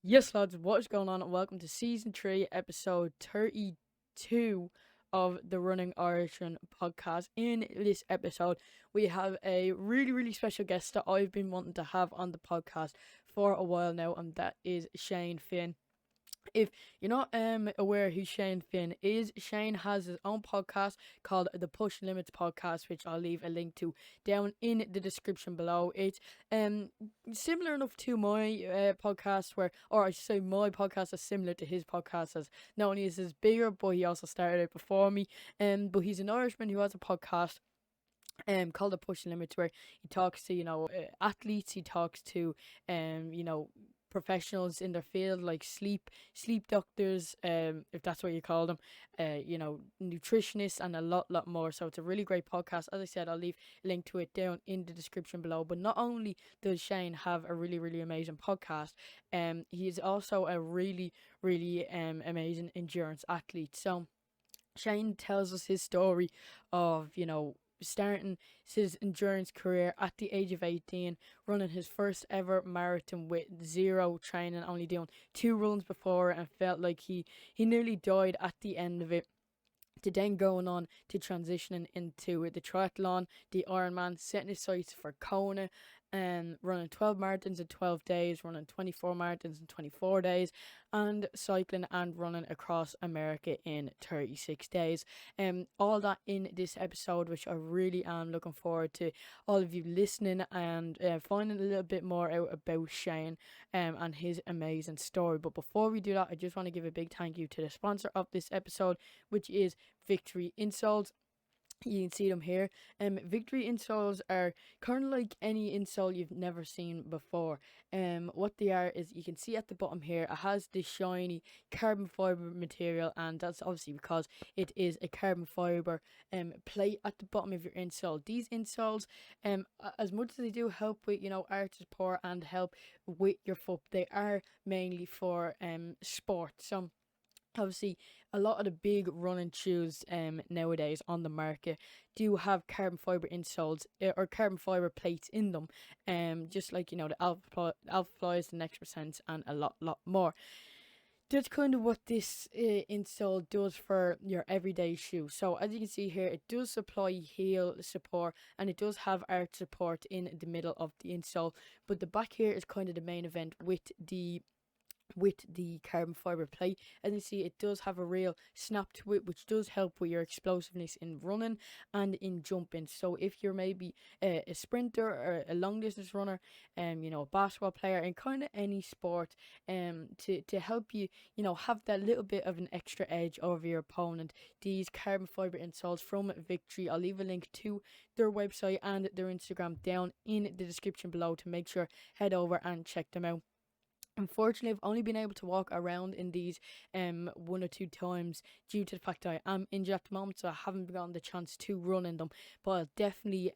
Yes, lads, what is going on? And welcome to Season 3, Episode 32 of the Running Irishman podcast. In this episode, we have a really, really special guest that I've been wanting to have on the podcast for a while now, and that is Shane Finn. If you're not aware who Shane Finn is, Shane has his own podcast called the Pushing Limits Podcast, which I'll leave a link to down in the description below. It's similar enough to my podcast, or I should say my podcast is similar to his podcast, as not only is his bigger, but he also started it before me. But he's an Irishman who has a podcast called the Pushing Limits, where he talks to athletes. He talks to professionals in their field, like sleep doctors, if that's what you call them, nutritionists, and a lot more. So it's a really great podcast. As I said, I'll leave a link to it down in the description below. But not only does Shane have a really, really amazing podcast, he is also a really, really amazing endurance athlete. So Shane tells us his story of, starting his endurance career at the age of 18, running his first ever marathon with zero training, only doing 2 runs before, and felt like he nearly died at the end of it, to then going on to transitioning into the triathlon, the Ironman, setting his sights for Kona, and running 12 marathons in 12 days, running 24 marathons in 24 days, and cycling and running across America in 36 days. All that in this episode, which I really am looking forward to all of you listening and finding a little bit more out about Shane and his amazing story. But before we do that, I just want to give a big thank you to the sponsor of this episode, which is Victory Insoles. You can see them here. Victory insoles are kind of like any insole you've never seen before. What they are is, you can see at the bottom here, it has this shiny carbon fiber material, and that's obviously because it is a carbon fiber plate at the bottom of your insole. These insoles, as much as they do help with arch support and help with your foot, they are mainly for sport. So obviously, a lot of the big running shoes nowadays on the market do have carbon fiber insoles or carbon fiber plates in them, just like the Alpha Flies, the Next Percent, and a lot more. That's kind of what this insole does for your everyday shoe. So as you can see here, it does supply heel support, and it does have arch support in the middle of the insole, but the back here is kind of the main event with the carbon fiber plate. As you see, it does have a real snap to it, which does help with your explosiveness in running and in jumping. So if you're maybe a sprinter or a long distance runner, a basketball player, in kind of any sport, to help you, have that little bit of an extra edge over your opponent, these carbon fiber insoles from Victory, I'll leave a link to their website and their Instagram down in the description below, to make sure head over and check them out. Unfortunately, I've only been able to walk around in these 1 or 2 times due to the fact that I am injured at the moment, so I haven't gotten the chance to run in them. But I'll definitely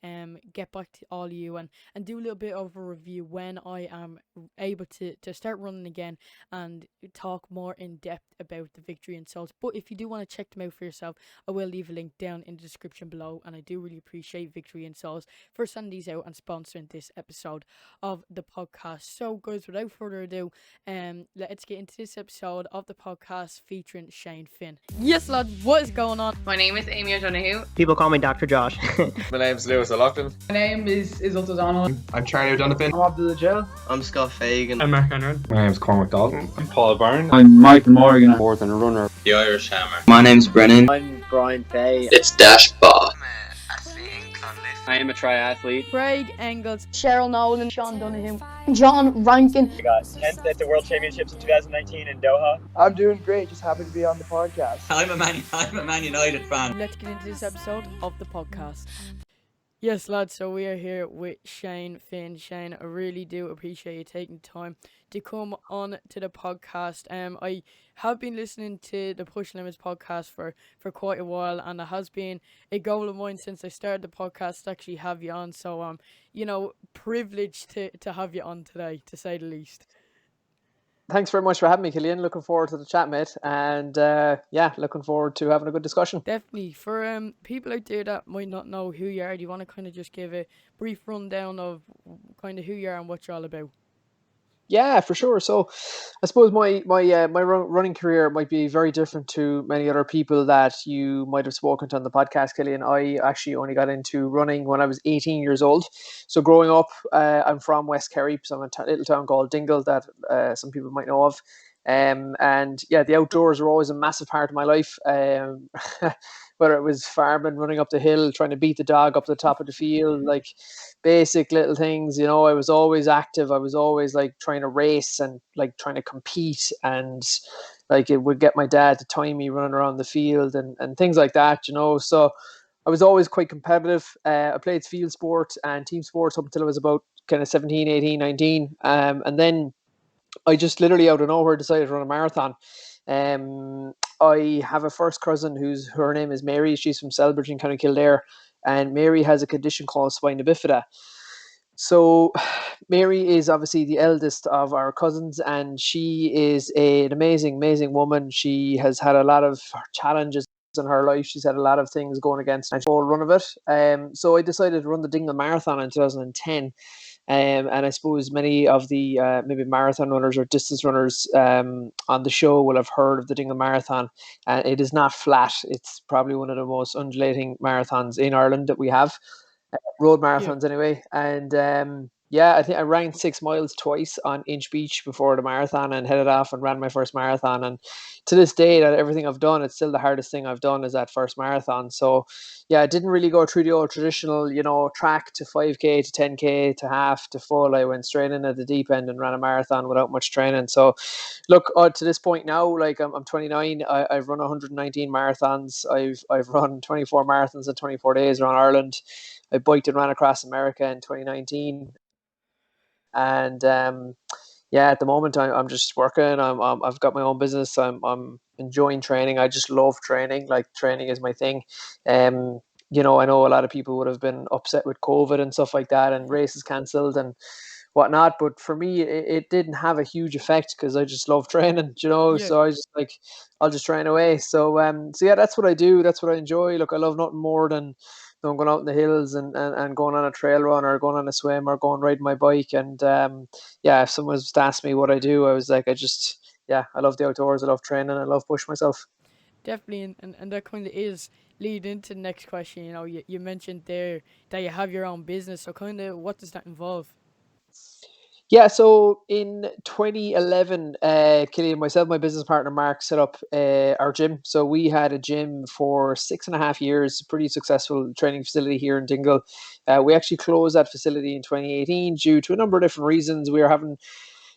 get back to all of you and do a little bit of a review when I am able to start running again, and talk more in depth about the Victory insoles. But if you do want to check them out for yourself, I will leave a link down in the description below, and I do really appreciate Victory insoles for sending these out and sponsoring this episode of the podcast. So guys, without further ado, let's get into this episode of the podcast featuring Shane Finn. Yes, lads, what is going on? My name is Amy O'Donoghue. People call me Dr. Josh. My name's Lewis O'Loughlin. My name is Isolde O'Donnell. I'm Charlie O'Donovan. I'm Abdul Jill. I'm Scott Fagan. I'm Mark Henry. My name's Cormac Dalton. I'm Paul Byrne. I'm Michael Morgan. More than a runner. The Irish Hammer. My name's Brennan. I'm Brian Fay. It's Dash Bar. I am a triathlete. Craig Engels, Cheryl Nolan, Sean Donoghue, John Rankin. I got 10th at the World Championships in 2019 in Doha. I'm doing great, just happy to be on the podcast. I'm a Man United fan. Let's get into this episode of the podcast. Yes, lads, so we are here with Shane Finn. Shane, I really do appreciate you taking time to come on to the podcast. I have been listening to the Pushing Limits podcast for quite a while, and it has been a goal of mine since I started the podcast to actually have you on. So I'm, privileged to have you on today, to say the least. Thanks very much for having me, Killian. Looking forward to the chat, mate. And looking forward to having a good discussion. Definitely. For people out there that might not know who you are, do you want to kind of just give a brief rundown of kind of who you are and what you're all about? Yeah, for sure. So, I suppose my running career might be very different to many other people that you might have spoken to on the podcast, Killian. I actually only got into running when I was 18 years old. So, growing up, I'm from West Kerry, so I'm a little town called Dingle that some people might know of. And yeah, the outdoors were always a massive part of my life. Whether it was farming, running up the hill, trying to beat the dog up the top of the field, like basic little things, I was always active. I was always like trying to race and like trying to compete, and like it would get my dad to time me running around the field and things like that. So I was always quite competitive. I played field sport and team sports up until I was about kind of 17, 18, 19. And then I just literally out of nowhere decided to run a marathon. Um, I have a first cousin her name is Mary. She's from Selbridge in County Kildare, and Mary has a condition called spina bifida. So Mary is obviously the eldest of our cousins, and she is an amazing, amazing woman. She has had a lot of challenges in her life. She's had a lot of things going against the whole run of it. So I decided to run the Dingle Marathon in 2010. And I suppose many of the maybe marathon runners or distance runners on the show will have heard of the Dingle Marathon. And it is not flat. It's probably one of the most undulating marathons in Ireland that we have, road Yeah. marathons anyway. And yeah, I think I ran 6 miles twice on Inch Beach before the marathon and headed off and ran my first marathon. And to this day, that everything I've done, it's still the hardest thing I've done is that first marathon. So yeah, I didn't really go through the old traditional, track to 5K to 10K to half to full. I went straight in at the deep end and ran a marathon without much training. So look, to this point now, like I'm 29. I've run 119 marathons. I've run 24 marathons in 24 days around Ireland. I biked and ran across America in 2019. And yeah, at the moment I'm just working. I've got my own business. I'm enjoying training. I just love training. Like training is my thing. Um, I know a lot of people would have been upset with COVID and stuff like that, and races cancelled and whatnot. But for me, it didn't have a huge effect because I just love training. Yeah. So I just like I'll just train away. So yeah, that's what I do. That's what I enjoy. Look, I love nothing more than going out in the hills and going on a trail run or going on a swim or going riding my bike. And yeah, if someone was to ask me what I do, I was like, I love the outdoors. I love training. I love pushing myself. Definitely, and that kind of is lead into the next question. You mentioned there that you have your own business. So kind of what does that involve? Yeah, so in 2011, Killian, myself, my business partner Mark set up our gym. So we had a gym for 6.5 years, pretty successful training facility here in Dingle. We actually closed that facility in 2018 due to a number of different reasons. We were having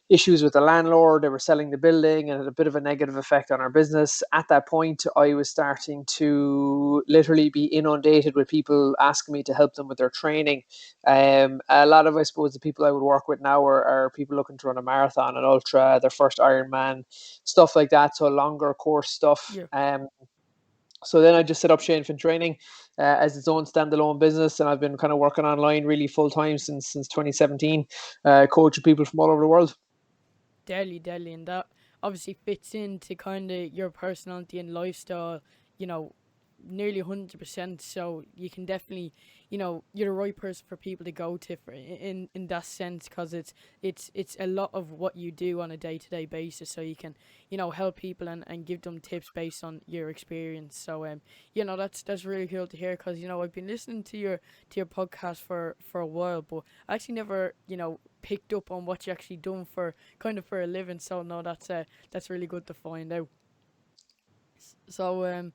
issues with the landlord. They were selling the building and it had a bit of a negative effect on our business. At that point, I was starting to literally be inundated with people asking me to help them with their training. A lot of, I suppose, the people I would work with now are people looking to run a marathon, an ultra, their first Ironman, stuff like that. So longer course stuff. Yeah. So then I just set up Shane Finn Training as its own standalone business, and I've been kind of working online really full time since 2017, coaching people from all over the world. Deadly, and that obviously fits into kind of your personality and lifestyle, nearly 100%. So you can definitely, you're the right person for people to go to for in that sense, because it's a lot of what you do on a day-to-day basis. So you can, help people and give them tips based on your experience. So that's really cool to hear, because I've been listening to your podcast for a while, but I actually never picked up on what you actually done for a living. So no, that's really good to find out. So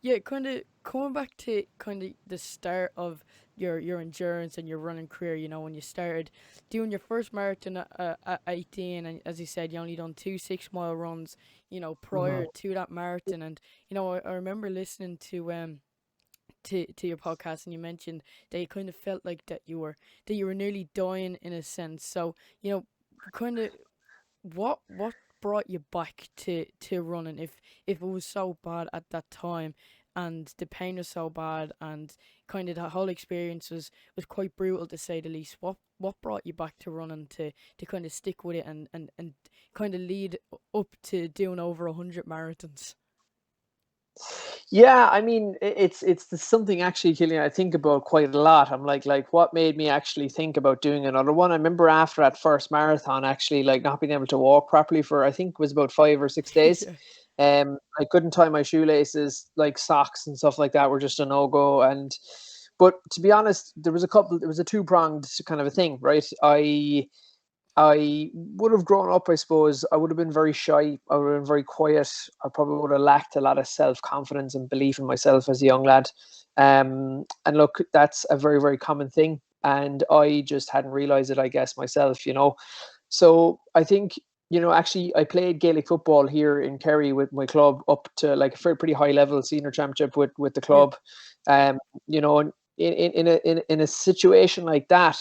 yeah, kind of coming back to kind of the start of your endurance and your running career. When you started doing your first marathon at 18, and as you said, you only done 2 6-mile runs prior to that marathon. And I remember listening to your podcast, and you mentioned that you kind of felt like that you were nearly dying in a sense. So kind of what brought you back to running, if it was so bad at that time and the pain was so bad and kind of the whole experience was quite brutal, to say the least. What brought you back to running to kind of stick with it and kind of lead up to doing over 100 marathons? Yeah, I mean, something actually, Killian, I think about quite a lot. I'm like, what made me actually think about doing another one? I remember after that first marathon, actually, like not being able to walk properly for I think it was about 5 or 6 days. Yeah. I couldn't tie my shoelaces, like socks and stuff like that were just a no go. But to be honest, there was a two pronged kind of a thing, right? I would have grown up, I suppose. I would have been very shy. I would have been very quiet. I probably would have lacked a lot of self confidence and belief in myself as a young lad. And look, that's a very, very common thing. And I just hadn't realized it, I guess, myself. So I think, actually, I played Gaelic football here in Kerry with my club up to like a pretty high level senior championship with the Yeah. club. And in a situation like that,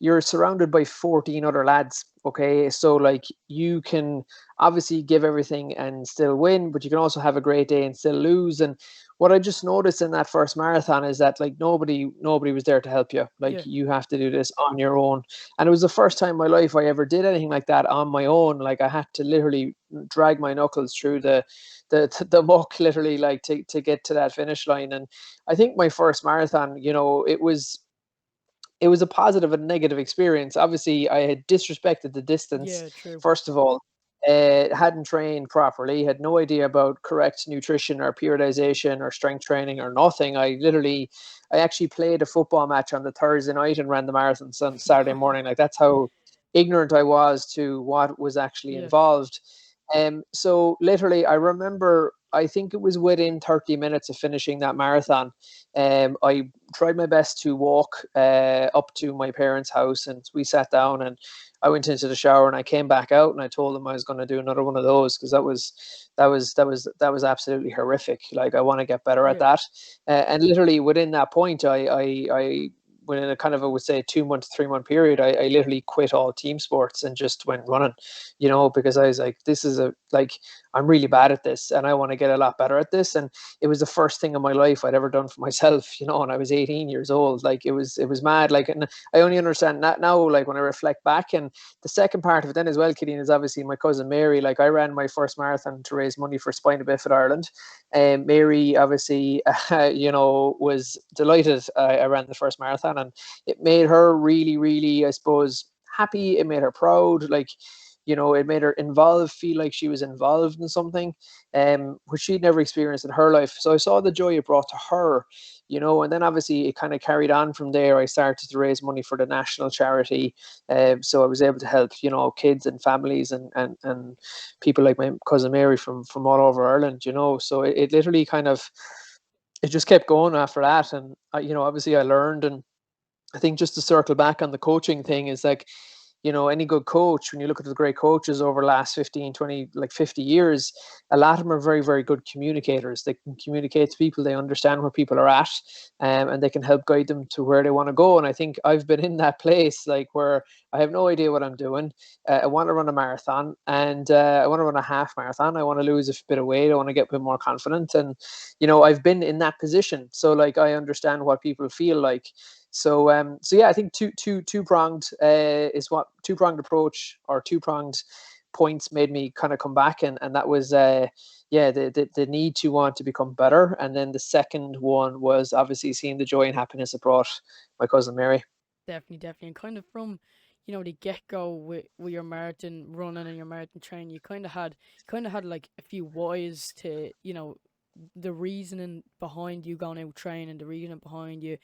you're surrounded by 14 other lads. Okay, so like you can obviously give everything and still win, but you can also have a great day and still lose. And what I just noticed in that first marathon is that like nobody was there to help you. Like Yeah. you have to do this on your own. And it was the first time in my life I ever did anything like that on my own. Like I had to literally drag my knuckles through the muck, literally, like to get to that finish line. And I think my first marathon, it was a positive and negative experience. Obviously, I had disrespected the distance, Yeah, true. first of all, hadn't trained properly, had no idea about correct nutrition or periodization or strength training or nothing. I actually played a football match on the Thursday night and ran the marathons on Saturday morning. Like that's how ignorant I was to what was actually Yeah. involved. So literally, I remember, I think it was within 30 minutes of finishing that marathon. I tried my best to walk up to my parents' house, and we sat down, and I went into the shower, and I came back out, and I told them I was going to do another one of those because that was absolutely horrific. Like I want to get better at Yeah. that, and literally within that point, I within a kind of, I would say, 2 month, 3 month period, I literally quit all team sports and just went running, because I was like, this is I'm really bad at this, and I want to get a lot better at this. And it was the first thing in my life I'd ever done for myself, and I was 18 years old. Like it was mad. Like, and I only understand that now, like when I reflect back. And the second part of it then as well, Killian, is obviously my cousin Mary. Like I ran my first marathon to raise money for Spina Bifida Ireland. And Mary obviously, was delighted I ran the first marathon, and it made her really, really, I suppose, happy. It made her proud. Like, it made her involved, feel like she was involved in something, which she'd never experienced in her life. So I saw the joy it brought to her, and then obviously it kind of carried on from there. I started to raise money for the national charity. So I was able to help, kids and families and people like my cousin Mary from all over Ireland, So it literally kind of, it just kept going after that. And, obviously I learned. And I think just to circle back on the coaching thing is like, any good coach, when you look at the great coaches over the last 15, 20, like 50 years, a lot of them are very, very good communicators. They can communicate to people, they understand where people are at, and they can help guide them to where they want to go. And I think I've been in that place, like where I have no idea what I'm doing. I want to run a marathon, and I want to run a half marathon. I want to lose a bit of weight. I want to get a bit more confident. And, I've been in that position. So like, I understand what people feel like. So yeah, I think two pronged is what two pronged approach or two pronged points made me kind of come back, and that was the need to want to become better, and then the second one was obviously seeing the joy and happiness it brought my cousin Mary. Definitely. And kind of from, the get go with your marathon running and your marathon training, you kind of had like a few whys to, the reasoning behind you going out training, the reason behind you,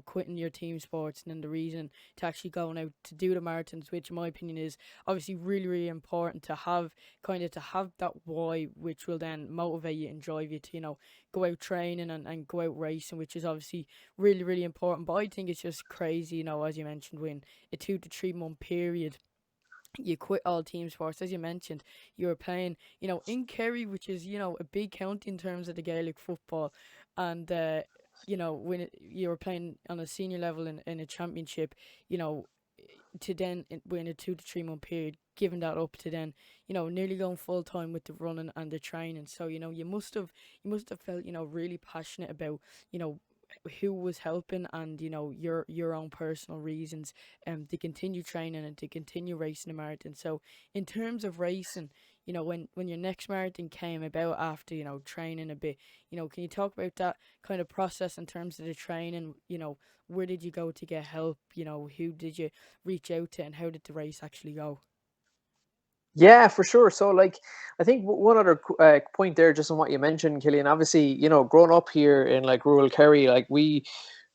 quitting your team sports, and then the reason to actually going out to do the marathons, which in my opinion is obviously really, really important to have that why, which will then motivate you and drive you to, go out training and go out racing, which is obviously really, really important. But I think it's just crazy, as you mentioned, when a 2 to 3 month period you quit all team sports. As you mentioned, you were playing, in Kerry, which is, a big county in terms of the Gaelic football. And, you were playing on a senior level in a championship, to then win a 2 to 3 month period, giving that up to then, nearly going full time with the running and the training. So, you must have felt, really passionate about, who was helping and your own personal reasons to continue training and to continue racing a marathon. So in terms of racing, when your next marathon came about after, training a bit, can you talk about that kind of process in terms of the training? Where did you go to get help? Who did you reach out to, and how did the race actually go? Yeah, for sure. So, I think one other point there, just on what you mentioned, Killian. Obviously, growing up here in rural Kerry,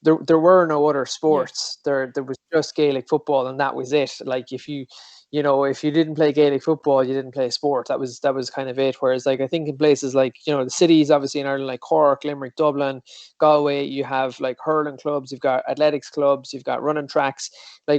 there were no other Yeah. sports. There was just Gaelic football, and that was it. Like, if you didn't play Gaelic football, you didn't play sport. That was kind of it. Whereas, I think in places like the cities, obviously in Ireland, like Cork, Limerick, Dublin, Galway, you have hurling clubs, you've got athletics clubs, you've got running tracks.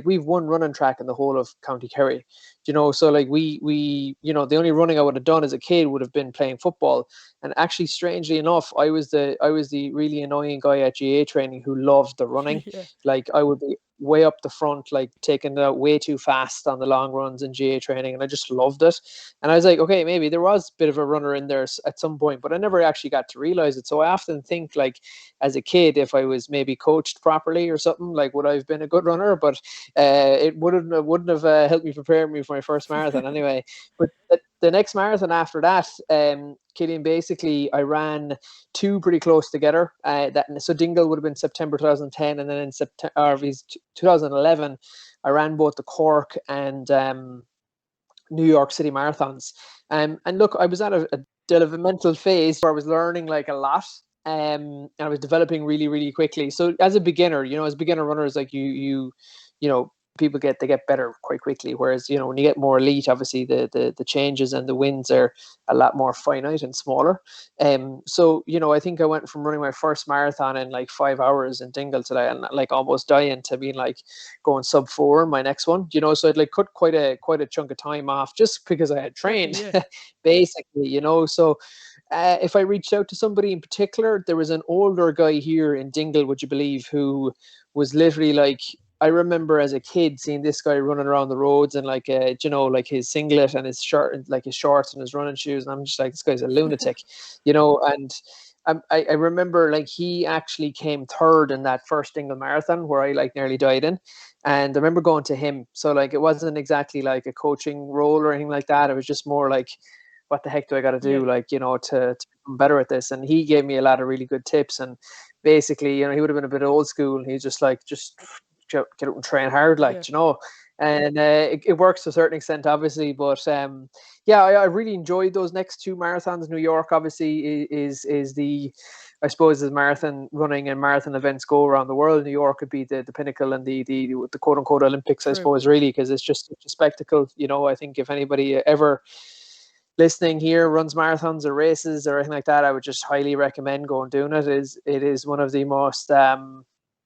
We've one running track in the whole of County Kerry. So we the only running I would have done as a kid would have been playing football. And actually, strangely enough, I was the really annoying guy at GA training who loved the running. Yeah. I would be way up the front, taking it out way too fast on the long runs in GA training, and I just loved it. And I was like, okay, maybe there was a bit of a runner in there at some point, but I never actually got to realize it. So I often think, as a kid, if I was maybe coached properly or something, would I have been a good runner? But it wouldn't have helped me prepare me for my first marathon anyway. But the next marathon after that, Killian, basically I ran two pretty close together. So Dingle would have been September 2010, and then in September 2011, I ran both the Cork and New York City marathons. And look, I was at a developmental phase where I was learning a lot. And I was developing really, really quickly. So as a beginner, as beginner runners, people get better quite quickly. Whereas, when you get more elite, obviously the changes and the wins are a lot more finite and smaller. So, I think I went from running my first marathon in 5 hours in Dingle today, and almost dying, to being going sub 4 in my next one. So I'd cut quite a chunk of time off just because I had trained, Definitely, yeah. basically. So if I reached out to somebody in particular, there was an older guy here in Dingle, would you believe, who was literally I remember as a kid seeing this guy running around the roads and his singlet and his shirt and his shorts and his running shoes, and I'm just like, this guy's a lunatic, and I remember he actually came third in that first Dingle marathon where I nearly died in. And I remember going to him. So it wasn't exactly a coaching role or anything like that. It was just more what the heck do I got to do, Yeah. to become better at this? And he gave me a lot of really good tips. And basically, he would have been a bit old school. He's just just get out and train hard, Yeah. And it works to a certain extent, obviously. But yeah, I really enjoyed those next two marathons. New York, obviously, is the, I suppose, as marathon running and marathon events go around the world, New York could be the pinnacle and the quote unquote Olympics, I True. suppose, really, because it's just such a spectacle. I think if anybody ever listening here runs marathons or races or anything like that, I would just highly recommend going doing it. It is one of the most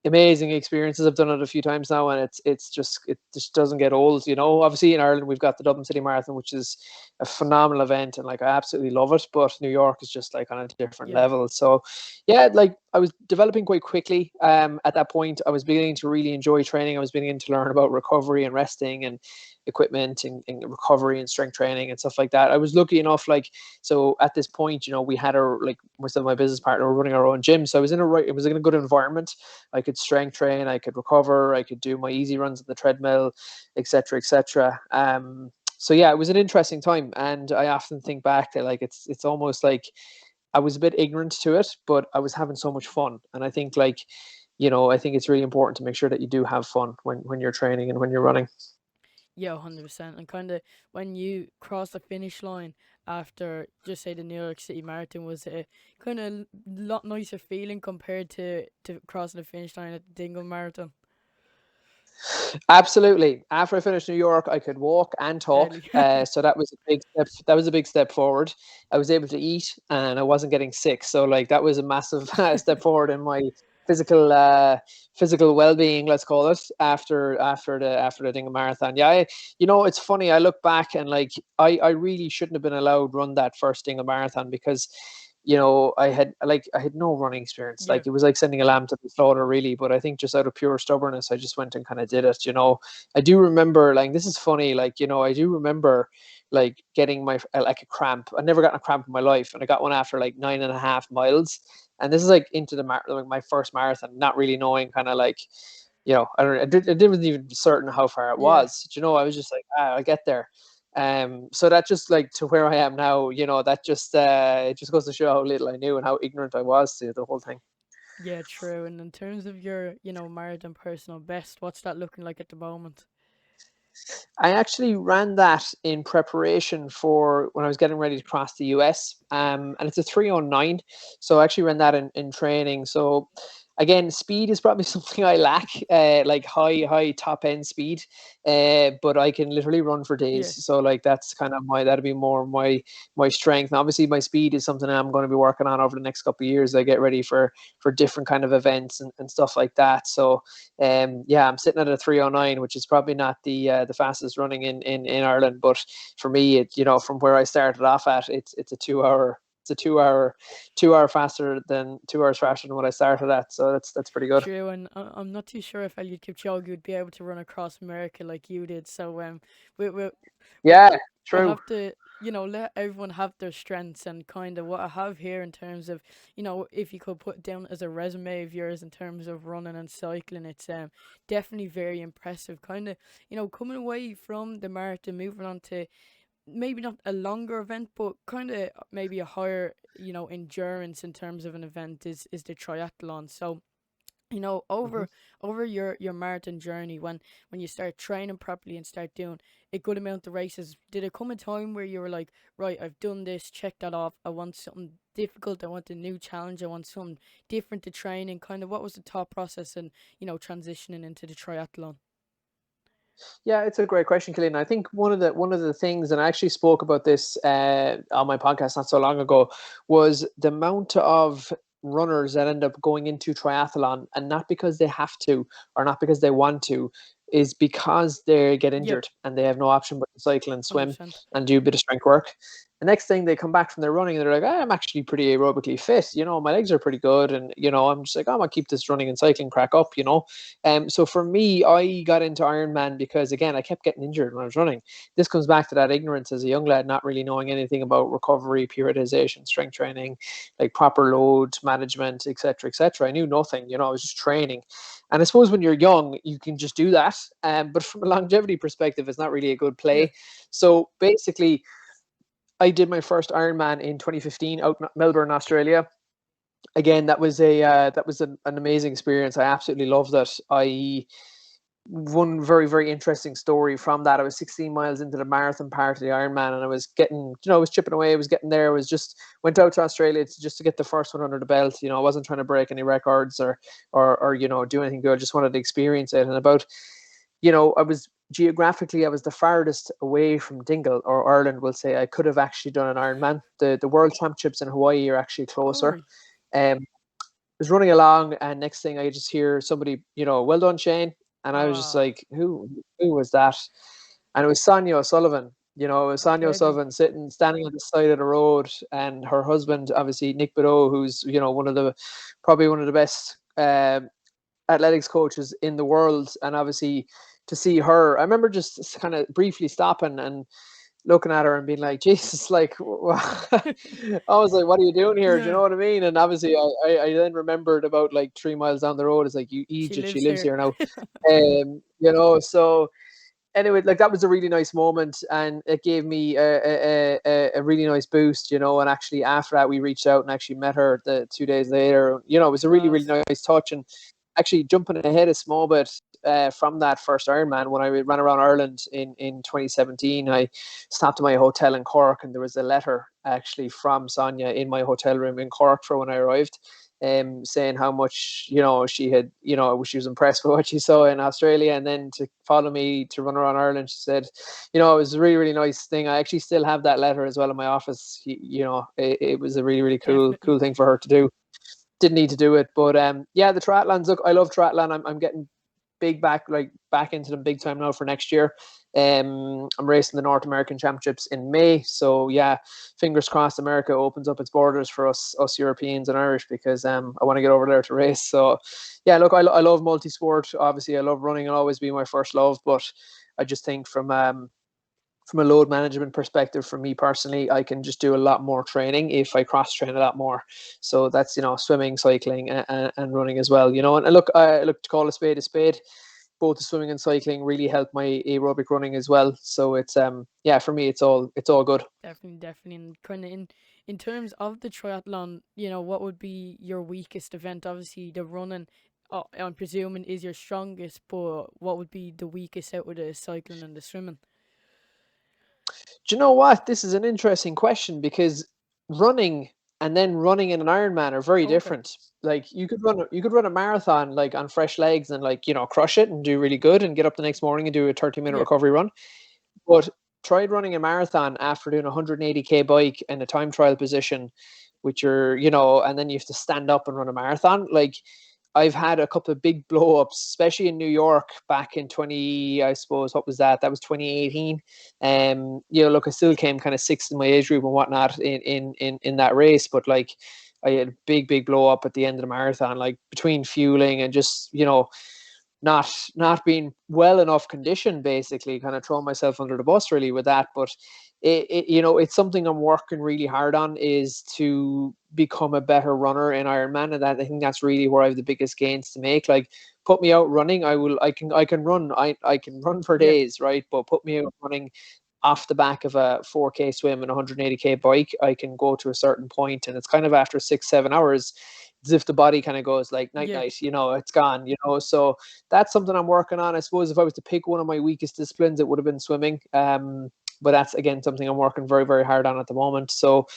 amazing experiences. I've done it a few times now, and it just doesn't get old. Obviously in Ireland we've got the Dublin City Marathon, which is a phenomenal event, and I absolutely love it. But New York is just on a different Yeah. level. So yeah, I was developing quite quickly. At that point, I was beginning to really enjoy training. I was beginning to learn about recovery and resting and equipment and recovery and strength training and stuff like that. I was lucky enough, so at this point, we had myself and my business partner were running our own gym. So I was it was in a good environment. I could strength train, I could recover, I could do my easy runs on the treadmill, etc., etc. So yeah, it was an interesting time, and I often think back that it's almost like I was a bit ignorant to it, but I was having so much fun. And I think I think it's really important to make sure that you do have fun when you're training and when you're running. Yeah, 100%. And kind of when you cross the finish line after, just say, the New York City Marathon, was a kind of lot nicer feeling compared to crossing the finish line at the Dingle Marathon. Absolutely. After I finished New York, I could walk and talk. Deadly. So that was a big step. That was a big step forward. I was able to eat, and I wasn't getting sick. So that was a massive step forward in my physical well-being, let's call it, after the Dingle Marathon. Yeah, it's funny. I look back and I really shouldn't have been allowed run that first Dingle Marathon because I had no running experience. Yeah. It was like sending a lamb to the slaughter, really. But I think just out of pure stubbornness, I just went and kind of did it. I do remember, this is funny. I do remember getting a cramp. I never gotten a cramp in my life, and I got one after 9.5 miles. And this is into the my first marathon, not really knowing I don't. I didn't even certain how far it Yeah. was. I was just I'll get there. So that just like to where I am now, that just it just goes to show how little I knew and how ignorant I was to the whole thing. Yeah, true. And in terms of your, marathon personal best, what's that looking like at the moment? I actually ran that in preparation for when I was getting ready to cross the US. And it's a 3:09. So I actually ran that in training. So again, speed is probably something I lack, like high top end speed. But I can literally run for days. Yeah, So like that's kind of that'd be more my strength. And obviously my speed is something I'm going to be working on over the next couple of years. I get ready for different kind of events and stuff like that. So yeah, I'm sitting at a 3:09, which is probably not the fastest running in Ireland, but for me, from where I started off at, it's a 2 hour. It's a 2 hour faster than 2 hours faster than what I started at. So that's pretty good. true. And I'm not too sure if Eliud Kipchoge would be able to run across America like you did. So we we we Yeah, we'll true. have to, let everyone have their strengths. And kind of what I have here in terms of, if you could put down as a resume of yours in terms of running and cycling, it's definitely very impressive. Kind of, coming away from the marathon, moving on to maybe not a longer event, but kind of maybe a higher, endurance in terms of an event is the triathlon. So, Hmm. over your marathon journey, when you start training properly and start doing a good amount of races, did it come a time where you were like, right, I've done this, check that off, I want something difficult, I want a new challenge, I want something different to train? And kind of what was the thought process and, transitioning into the triathlon? Yeah, it's a great question, Killian. I think one of the things, and I actually spoke about this on my podcast not so long ago, was the amount of runners that end up going into triathlon, and not because they have to or not because they want to, is because they get Yep, injured and they have no option but to cycle and swim 100%. and do a bit of strength work. The next thing they come back from their running and they're like, I'm actually pretty aerobically fit. My legs are pretty good, and I'm just like, I'm gonna keep this running and cycling crack up. So for me, I got into Ironman because again, I kept getting injured when I was running. This comes back to that ignorance as a young lad, not really knowing anything about recovery, periodization, strength training, like proper load management, etc., etc. I knew nothing. I was just training. And I suppose when you're young, you can just do that. But from a longevity perspective, it's not really a good Yeah. play. So basically, I did my first Ironman in 2015 out in Melbourne, Australia. Again, that was an amazing experience. I absolutely loved it. One very, very interesting story from that. I was 16 miles into the marathon part of the Ironman, and I was getting, I was chipping away. I was getting there. I was just went out to Australia to get the first one under the belt. I wasn't trying to break any records or do anything good. I just wanted to experience it. And about, I was geographically, I was the farthest away from Dingle, or Ireland, we'll say. I could have actually done an Ironman. The World Championships in Hawaii are actually closer. Oh, Um, was running along, and next thing I just hear somebody, well done, Shane. And I was just ah, like, who was that? And it was Sonia O'Sullivan. It was Sonia deadly. O'Sullivan standing on the side of the road, and her husband, obviously Nick Bideau, who's probably one of the best athletics coaches in the world. And obviously to see her, I remember just kind of briefly stopping and looking at her and being like, Jesus, like, I was like, what are you doing here? Do you Yeah, know what I mean? And obviously I then remembered about like 3 miles down the road, it's like, you she Egypt, she lives lives here. here now. So anyway, like that was a really nice moment, and it gave me a really nice boost, and actually after that we reached out and actually met her the 2 days later. It was a really, really Class. nice touch. And actually jumping ahead a small bit from that first Ironman, when I ran around Ireland in 2017, I stopped at my hotel in Cork, and there was a letter actually from Sonia in my hotel room in Cork for when I arrived, saying how much she had, she was impressed with what she saw in Australia, and then to follow me to run around Ireland. She said, it was a really, really nice thing. I actually still have that letter as well in my office. It was a really, really Definitely. cool thing for her to do. Didn't need to do it, but yeah, the triathlons. Look, I love triathlon. I'm getting back into them big time now for next year. I'm racing the North American Championships in May, so yeah, fingers crossed America opens up its borders for us Europeans and Irish, because I want to get over there to race. So yeah, look, I love multi-sport. Obviously, I love running. It'll always be my first love, but I just think from a load management perspective, for me personally, I can just do a lot more training if I cross train a lot more. So that's, swimming, cycling, and running as well. And look, to call a spade a spade. both the swimming and cycling really help my aerobic running as well. So it's for me it's all good. Definitely, and kind of in terms of the triathlon, what would be your weakest event? Obviously, the running, I'm presuming, is your strongest, but what would be the weakest out of the cycling and the swimming? Do you know what? This is an interesting question because running and then running in an Ironman are very Okay. different. Like you could run a marathon like on fresh legs and like, crush it and do really good and get up the next morning and do a 30-minute Yeah. recovery run. But tried running a marathon after doing a 180k bike in a time trial position, which and then you have to stand up and run a marathon. Like I've had a couple of big blow ups, especially in New York back in 20, I suppose, what was that? That was 2018. Look, I still came kind of sixth in my age group and whatnot in that race, but like I had a big blow up at the end of the marathon, like between fueling and just, not being well enough conditioned, basically kind of throwing myself under the bus really with that. But it's something I'm working really hard on, is to become a better runner in Ironman, and that I think that's really where I have the biggest gains to make. Like put me out running, I can run, I can run for Yeah. days, right? But put me out running off the back of a 4k swim and a 180k bike, I can go to a certain point, and it's kind of after 6-7 hours, as if the body kind of goes like night, it's gone, so that's something I'm working on. I suppose if I was to pick one of my weakest disciplines, it would have been swimming. But that's again something I'm working very, very hard on at the moment. So,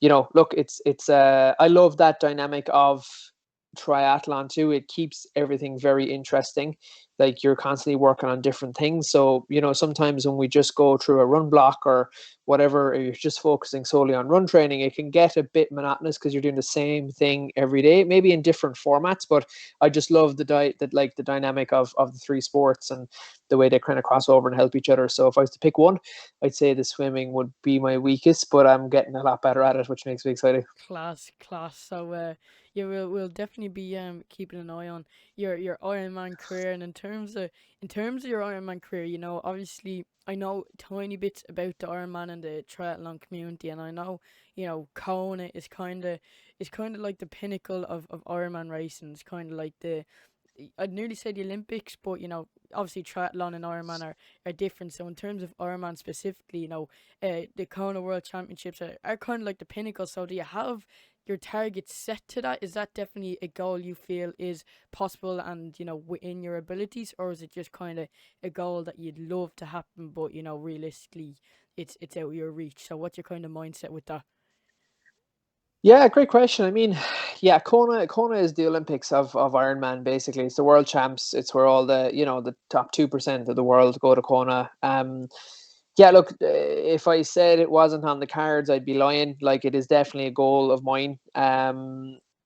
look, it's I love that dynamic of triathlon too. It keeps everything very interesting. Like you're constantly working on different things. So, sometimes when we just go through a run block or whatever, or you're just focusing solely on run training, it can get a bit monotonous because you're doing the same thing every day, maybe in different formats. But I just love the dynamic of the three sports and the way they kind of cross over and help each other. So if I was to pick one, I'd say the swimming would be my weakest, but I'm getting a lot better at it, which makes me excited. Class. So we'll definitely be keeping an eye on your Ironman career. And in terms of your Ironman career, obviously I know tiny bits about the Ironman and the triathlon community, and I know Kona is kind of like the pinnacle of Ironman racing. It's kind of like I'd nearly say the Olympics, but obviously triathlon and Ironman are different. So in terms of Ironman specifically, the Kona World Championships are kind of like the pinnacle. So do you have your targets set to that? Is that definitely a goal you feel is possible and within your abilities, or is it just kind of a goal that you'd love to happen, but realistically it's out of your reach? So what's your kind of mindset with that? Yeah, great question. I mean, yeah, Kona is the Olympics of Ironman. Basically, it's the world champs. It's where all the top 2% of the world go to Kona. Yeah, look, if I said it wasn't on the cards, I'd be lying. Like, it is definitely a goal of mine.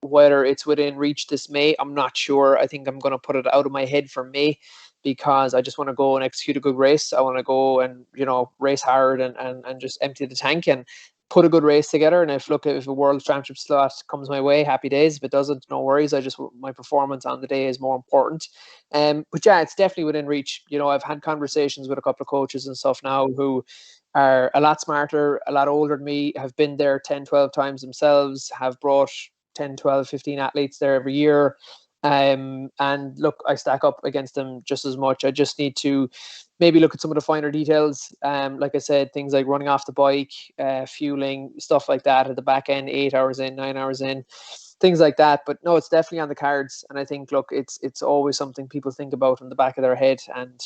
Whether it's within reach this May, I'm not sure. I think I'm going to put it out of my head for May, because I just want to go and execute a good race. I want to go and race hard and just empty the tank and put a good race together. And if a world championship slot comes my way, happy days. If it doesn't, no worries. My performance on the day is more important. But yeah, it's definitely within reach. I've had conversations with a couple of coaches and stuff now who are a lot smarter, a lot older than me, have been there 10, 12 times themselves, have brought 10, 12, 15 athletes there every year. And look, I stack up against them just as much. I just need to maybe look at some of the finer details. Like I said, things like running off the bike, fueling, stuff like that at the back end, 8 hours in, 9 hours in, things like that. But no, it's definitely on the cards. And I think, look, it's always something people think about in the back of their head. And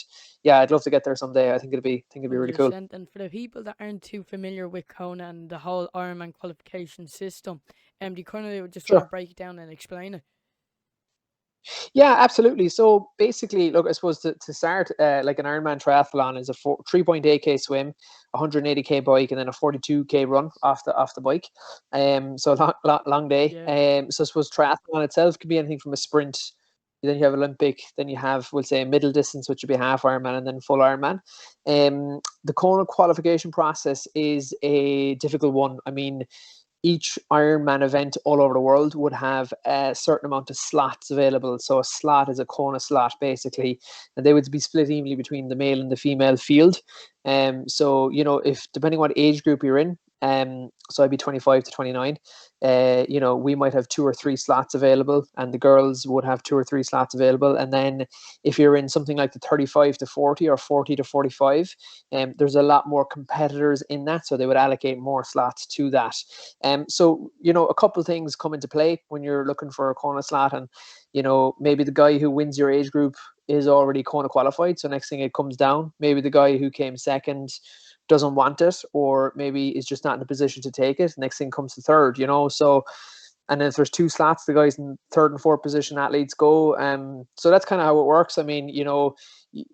yeah, I'd love to get there someday. I think it'd be really cool. 100%. And for the people that aren't too familiar with Kona and the whole Ironman qualification system, do you kind of just want to break it down and explain it? Yeah, absolutely. So basically, look, I suppose to start, like an Ironman triathlon is a 3.8k swim, 180k bike, and then a 42k run off the bike. So long day. Yeah. So I suppose triathlon itself could be anything from a sprint. Then you have Olympic. Then you have, we'll say, middle distance, which would be half Ironman, and then full Ironman. The Kona qualification process is a difficult one. I mean, each Ironman event all over the world would have a certain amount of slots available. So a slot is a Kona slot, basically, and they would be split evenly between the male and the female field. So, if depending what age group you're in, So I'd be 25 to 29. We might have 2 or 3 slots available, and the girls would have 2 or 3 slots available. And then if you're in something like the 35 to 40 or 40 to 45, there's a lot more competitors in that, so they would allocate more slots to that. So a couple of things come into play when you're looking for a Kona slot, and maybe the guy who wins your age group is already Kona qualified, so next thing it comes down. Maybe the guy who came second doesn't want it, or maybe is just not in a position to take it. Next thing comes to third, so, and then if there's 2 slots, the guys in third and fourth position athletes go. So that's kind of how it works. I mean,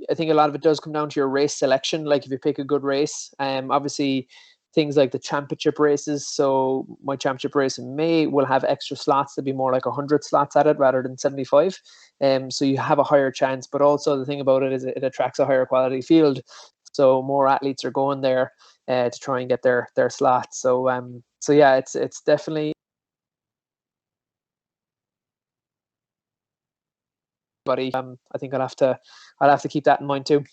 I think a lot of it does come down to your race selection. Like if you pick a good race, obviously things like the championship races. So my championship race in May will have extra slots. There'll be more like 100 slots at it rather than 75. So you have a higher chance, but also the thing about it is it attracts a higher quality field. So more athletes are going there to try and get their slots. So yeah, it's definitely. But I think I'll have to keep that in mind too.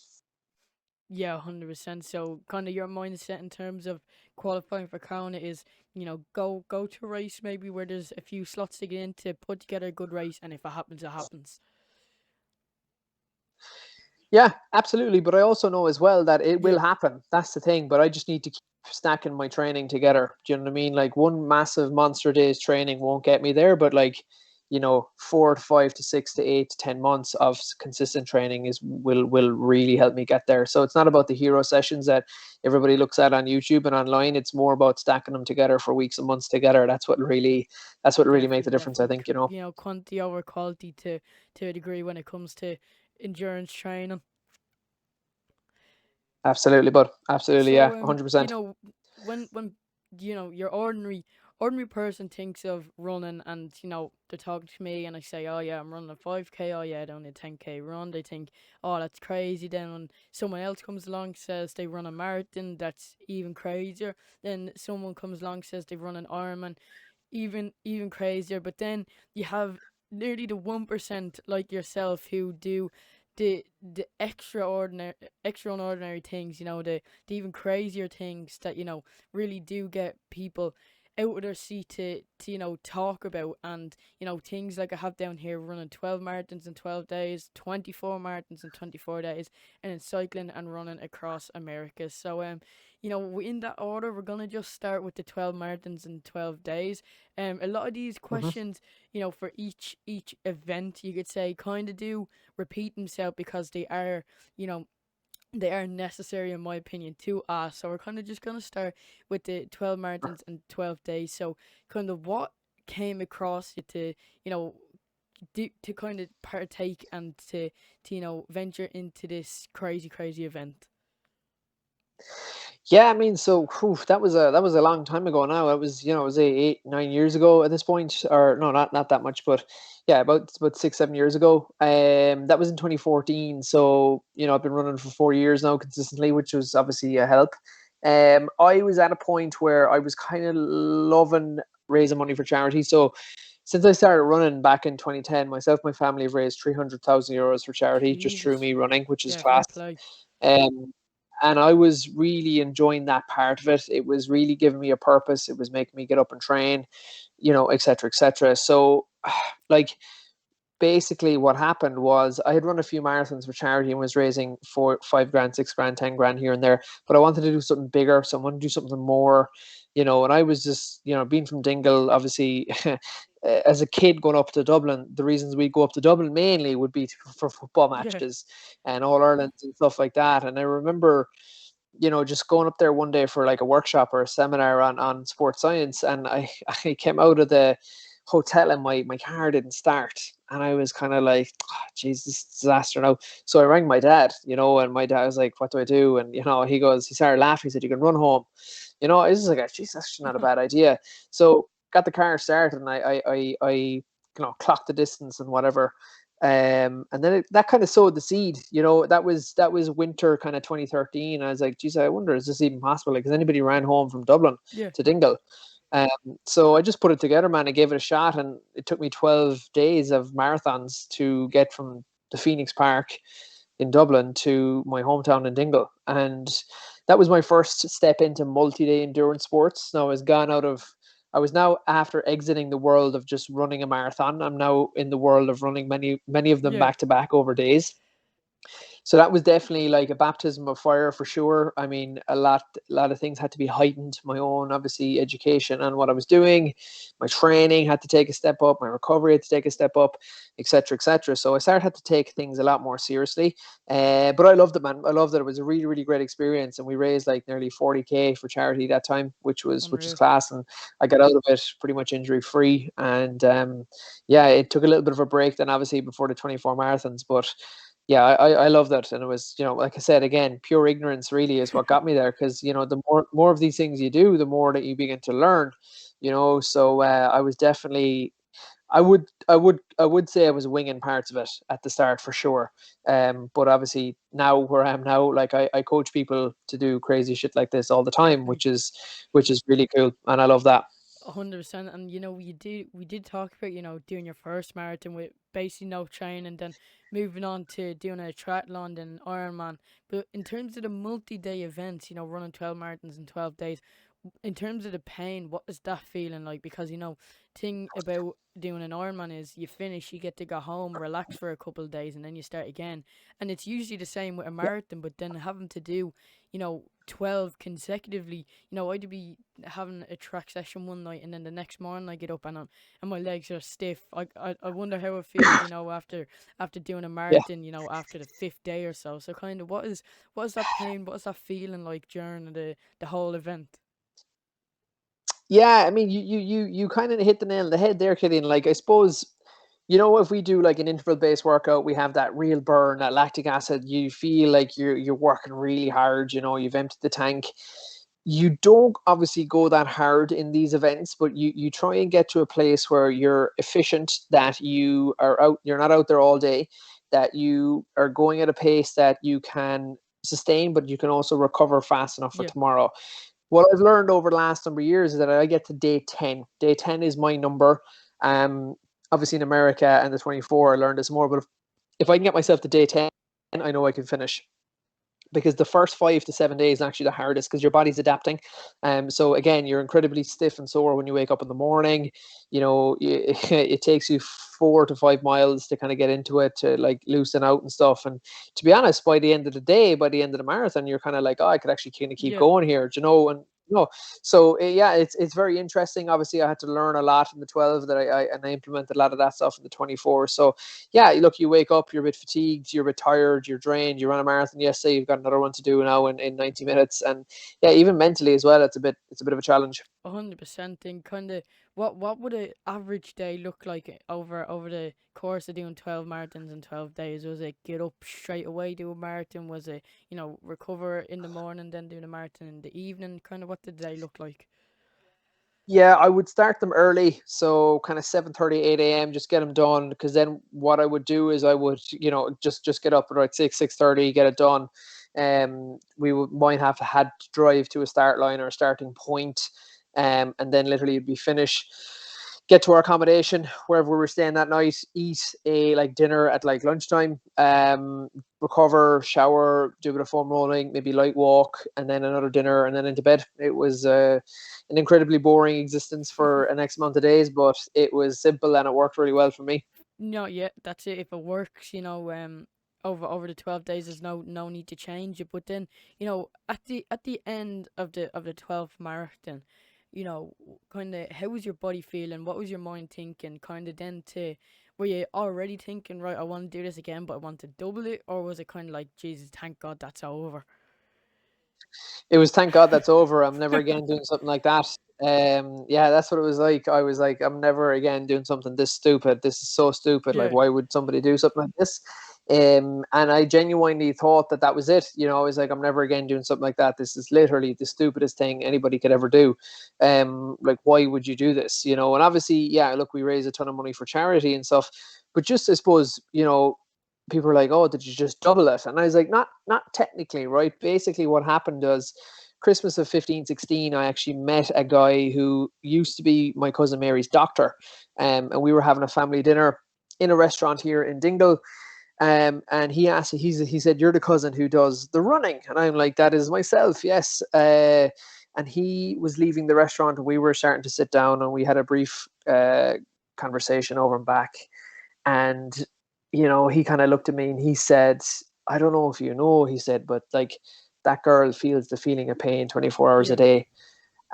Yeah, 100%. So kind of your mindset in terms of qualifying for Kona is, go to a race maybe where there's a few slots to get in to put together a good race, and if it happens, it happens. Yeah, absolutely. But I also know as well that it will happen. That's the thing. But I just need to keep stacking my training together. Do you know what I mean? Like one massive monster day's training won't get me there, but 4 to 5 to 6 to 8 to 10 months of consistent training will really help me get there. So it's not about the hero sessions that everybody looks at on YouTube and online. It's more about stacking them together for weeks and months together. That's what really makes the difference, I think. Quantity over quality to a degree when it comes to endurance training. Absolutely, bud. Absolutely, So, yeah, 100%. When your ordinary person thinks of running, and they're talking to me and I say, oh yeah, I'm running a 5k, oh yeah, down a 10k run, they think, oh, that's crazy. Then when someone else comes along, says they run a marathon, that's even crazier. Then someone comes along, says they run an Ironman, even crazier. But then you have nearly the 1% like yourself who do the extraordinary things, the even crazier things that really do get people out of their seat to talk about. And things like I have down here, running 12 marathons in 12 days, 24 marathons in 24 days, and then cycling and running across America. So in that order, we're gonna just start with the 12 marathons in 12 days. A lot of these questions, for each event, you could say, kind of do repeat themselves because they are necessary, in my opinion, to ask. So we're kind of just gonna start with the 12 marathons and 12 days. So kind of what came across you to to kind of partake and to venture into this crazy event? Yeah, I mean, so that was a long time ago now. It was, it was 8, 9 years ago at this point, or no, not that much, but yeah, about 6, 7 years ago. That was in 2014. So I've been running for 4 years now consistently, which was obviously a help. I was at a point where I was kind of loving raising money for charity. So since I started running back in 2010, myself and my family have raised 300,000 euros for charity just through Jesus. me running, which is Yeah, fair class. play. And I was really enjoying that part of it. It was really giving me a purpose. It was making me get up and train, et cetera, et cetera. So, basically what happened was I had run a few marathons for charity and was raising 4, 5 grand, 6 grand, 10 grand here and there, but I wanted to do something bigger. So I wanted to do something more, and I was just, being from Dingle, obviously, as a kid going up to Dublin, the reasons we go up to Dublin mainly would be for football matches and All Irelands and stuff like that. And I remember, just going up there one day for like a workshop or a seminar on sports science. And I came out of the hotel and my car didn't start. And I was kind of like, oh, geez, this is a disaster now. So I rang my dad, and my dad was like, what do I do? And, he started laughing. He said, you can run home. I was just like, geez, that's not a bad idea. So got the car started and I clocked the distance and whatever. And then that kind of sowed the seed, that was winter kind of 2013. I was like, geez, I wonder, is this even possible? Like, has anybody ran home from Dublin to Dingle? So I just put it together, man. I gave it a shot, and it took me 12 days of marathons to get from the Phoenix Park in Dublin to my hometown in Dingle. And that was my first step into multi-day endurance sports. Now I was now, after exiting the world of just running a marathon, I'm now in the world of running many of them Yeah. back to back over days. So that was definitely like a baptism of fire for sure. I mean, a lot of things had to be heightened. My own, obviously, education on what I was doing, my training had to take a step up, my recovery had to take a step up, etc., etc. So I started had to take things a lot more seriously. But I loved it, man. I loved it. It was a really, really great experience, and we raised like nearly 40K for charity that time, which was Unreal. class. And I got out of it pretty much injury free. And yeah, it took a little bit of a break then, obviously, before the 24 marathons, but yeah, I love that. And it was, like I said, again, pure ignorance really is what got me there. Because, the more of these things you do, the more that you begin to learn, so I was definitely, I would say I was winging parts of it at the start for sure. But obviously now where I am now, like I coach people to do crazy shit like this all the time, Exactly. which is really cool. And I love that. 100%. And we did talk about doing your first marathon with basically no training, and then moving on to doing a triathlon and Ironman. But in terms of the multi-day events, running 12 marathons in 12 days, in terms of the pain, what is that feeling like? Because thing about doing an Ironman is you finish, you get to go home, relax for a couple of days, and then you start again. And it's usually the same with a marathon, but then having to do 12 consecutively. I'd be having a track session one night, and then the next morning I get up and my legs are stiff. I wonder how it feels, after doing a Yeah. marathon, after the fifth day or so. So kind of what is that pain, what is that feeling like during the whole event? Yeah, I mean, you kind of hit the nail on the head there, Killian. Like, I suppose, if we do like an interval-based workout, we have that real burn, that lactic acid. You feel like you're working really hard. You've emptied the tank. You don't obviously go that hard in these events, but you try and get to a place where you're efficient, that you're not out there all day, that you are going at a pace that you can sustain, but you can also recover fast enough for Yeah. tomorrow. What I've learned over the last number of years is that I get to day 10. Day 10 is my number. Um, Obviously in America and the 24, I learned this more, but if I can get myself to day 10, I know I can finish. Because the first 5 to 7 days is actually the hardest, because your body's adapting. So again, you're incredibly stiff and sore when you wake up in the morning. It takes you 4 to 5 miles to kind of get into it, to like loosen out and stuff. And to be honest, by the end of the day, by the end of the marathon, you're kind of like, oh, I could actually kind of keep Yeah. going here, and so yeah, it's very interesting. Obviously, I had to learn a lot in the 12 that I implemented a lot of that stuff in the 24. So yeah, look, you wake up, you're a bit fatigued, you're a bit tired, you're drained, you run a marathon yesterday, you've got another one to do now in 90 minutes. And yeah, even mentally as well, it's a bit of a challenge. 100%. And kind of what would an average day look like over the course of doing 12 marathons in 12 days? Was it get up straight away, do a marathon? Was it recover in the morning, then do the marathon in the evening? Kind of what did the day look like? Yeah, I would start them early, so kind of 7:30, 8 a.m. Just get them done, because then what I would do is I would, just get up at about 6:30, get it done. Might have had to drive to a start line or a starting point, and then literally it'd be finished. Get to our accommodation wherever we were staying that night. Eat a like dinner at like lunchtime. Recover, shower, do a bit of foam rolling, maybe light walk, and then another dinner, and then into bed. It was an incredibly boring existence for an X amount of days, but it was simple and it worked really well for me. Not yet. That's it. If it works, over the 12 days, there's no need to change it. But then, at the end of the 12th marathon, kind of how was your body feeling? What was your mind thinking? Kind of then were you already thinking, right, I want to do this again, but I want to double it, or was it kind of like, Jesus, thank God that's over? It was, thank God that's over. I'm never again doing something like that. Yeah, that's what it was like. I was like, I'm never again doing something this stupid. This is so stupid. Like, Yeah. why would somebody do something like this? And I genuinely thought that was it. I was like, I'm never again doing something like that. This is literally the stupidest thing anybody could ever do. Like, why would you do this? And obviously, yeah, look, we raise a ton of money for charity and stuff, but just, I suppose, people are like, oh, did you just double it? And I was like, not technically, right? Basically what happened was Christmas of 15, 16, I actually met a guy who used to be my cousin Mary's doctor. And we were having a family dinner in a restaurant here in Dingle. And he said, "You're the cousin who does the running," and I'm like, "That is myself, yes." And he was leaving the restaurant, and we were starting to sit down, and we had a brief conversation over and back. And he kind of looked at me and he said, "I don't know if you know," he said, "but like that girl feels the feeling of pain 24 hours a day."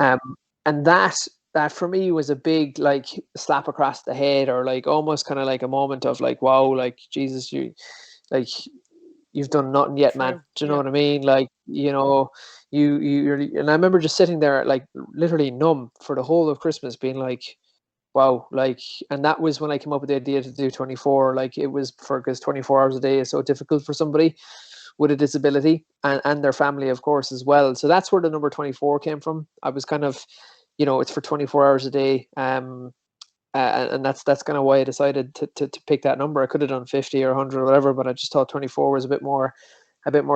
Um, and that for me was a big like slap across the head, or like almost kind of like a moment of like, wow, like Jesus, you've done nothing yet, man. True. Do you know Yeah. what I mean? Like, you're, and I remember just sitting there like literally numb for the whole of Christmas, being like, wow, like, and that was when I came up with the idea to do 24. Like, it was because 24 hours a day is so difficult for somebody with a disability, and their family, of course, as well. So that's where the number 24 came from. I was kind of, it's for 24 hours a day. And that's kind of why I decided to pick that number. I could have done 50 or 100 or whatever, but I just thought 24 was a bit more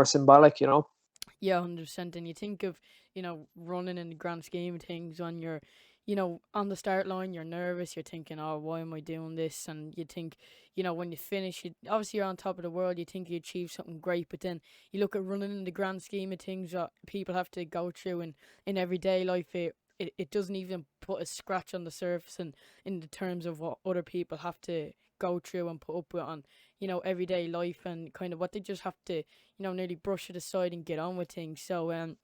symbolic, Yeah, 100%. And you think of, running in the grand scheme of things when you're, on the start line, you're nervous, you're thinking, oh, why am I doing this? And you think, when you finish, obviously you're on top of the world, you think you achieved something great, but then you look at running in the grand scheme of things that people have to go through in everyday life. It doesn't even put a scratch on the surface, and in the terms of what other people have to go through and put up with on, everyday life, and kind of what they just have to, nearly brush it aside and get on with things. So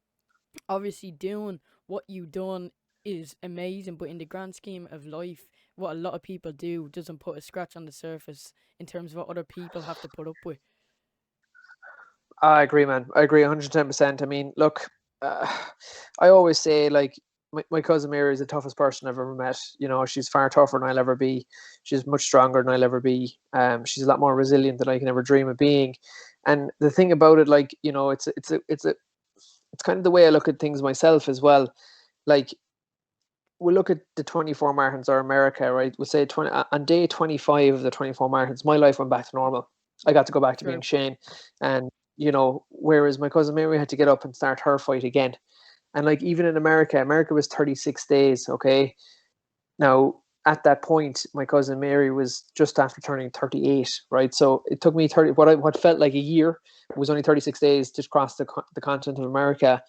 obviously doing what you done is amazing, but in the grand scheme of life, what a lot of people do doesn't put a scratch on the surface in terms of what other people have to put up with. I agree, man. I agree 110%. I mean, look, I always say, like, my cousin Mary is the toughest person I've ever met. She's far tougher than I'll ever be. She's much stronger than I'll ever be. She's a lot more resilient than I can ever dream of being. And the thing about it, like, it's kind of the way I look at things myself as well. Like, we look at the 24 marathons or America, right? We'll say on day 25 of the 24 marathons, my life went back to normal. I got to go back to being True. Shane. And, whereas my cousin Mary had to get up and start her fight again. And like, even in America was 36 days. Okay. Now, at that point, my cousin Mary was just after turning 38, right? So it took me what felt like a year. It was only 36 days to cross the continent of America.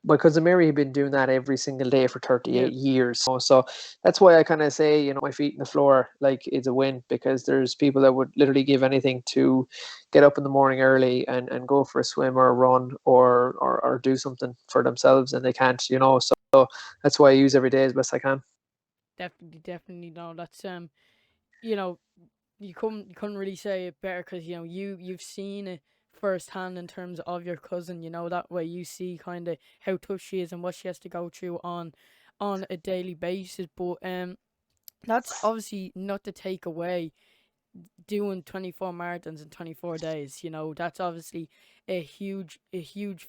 My cousin Mary had been doing that every single day for 38 years. So that's why I kind of say, my feet in the floor, like, it's a win, because there's people that would literally give anything to get up in the morning early and go for a swim or a run or do something for themselves, and they can't, so that's why I use every day as best I can. Definitely. No, that's you couldn't really say it better, because you've seen it firsthand in terms of your cousin. That way you see kind of how tough she is and what she has to go through on a daily basis. But that's obviously not to take away doing 24 marathons in 24 days. That's obviously a huge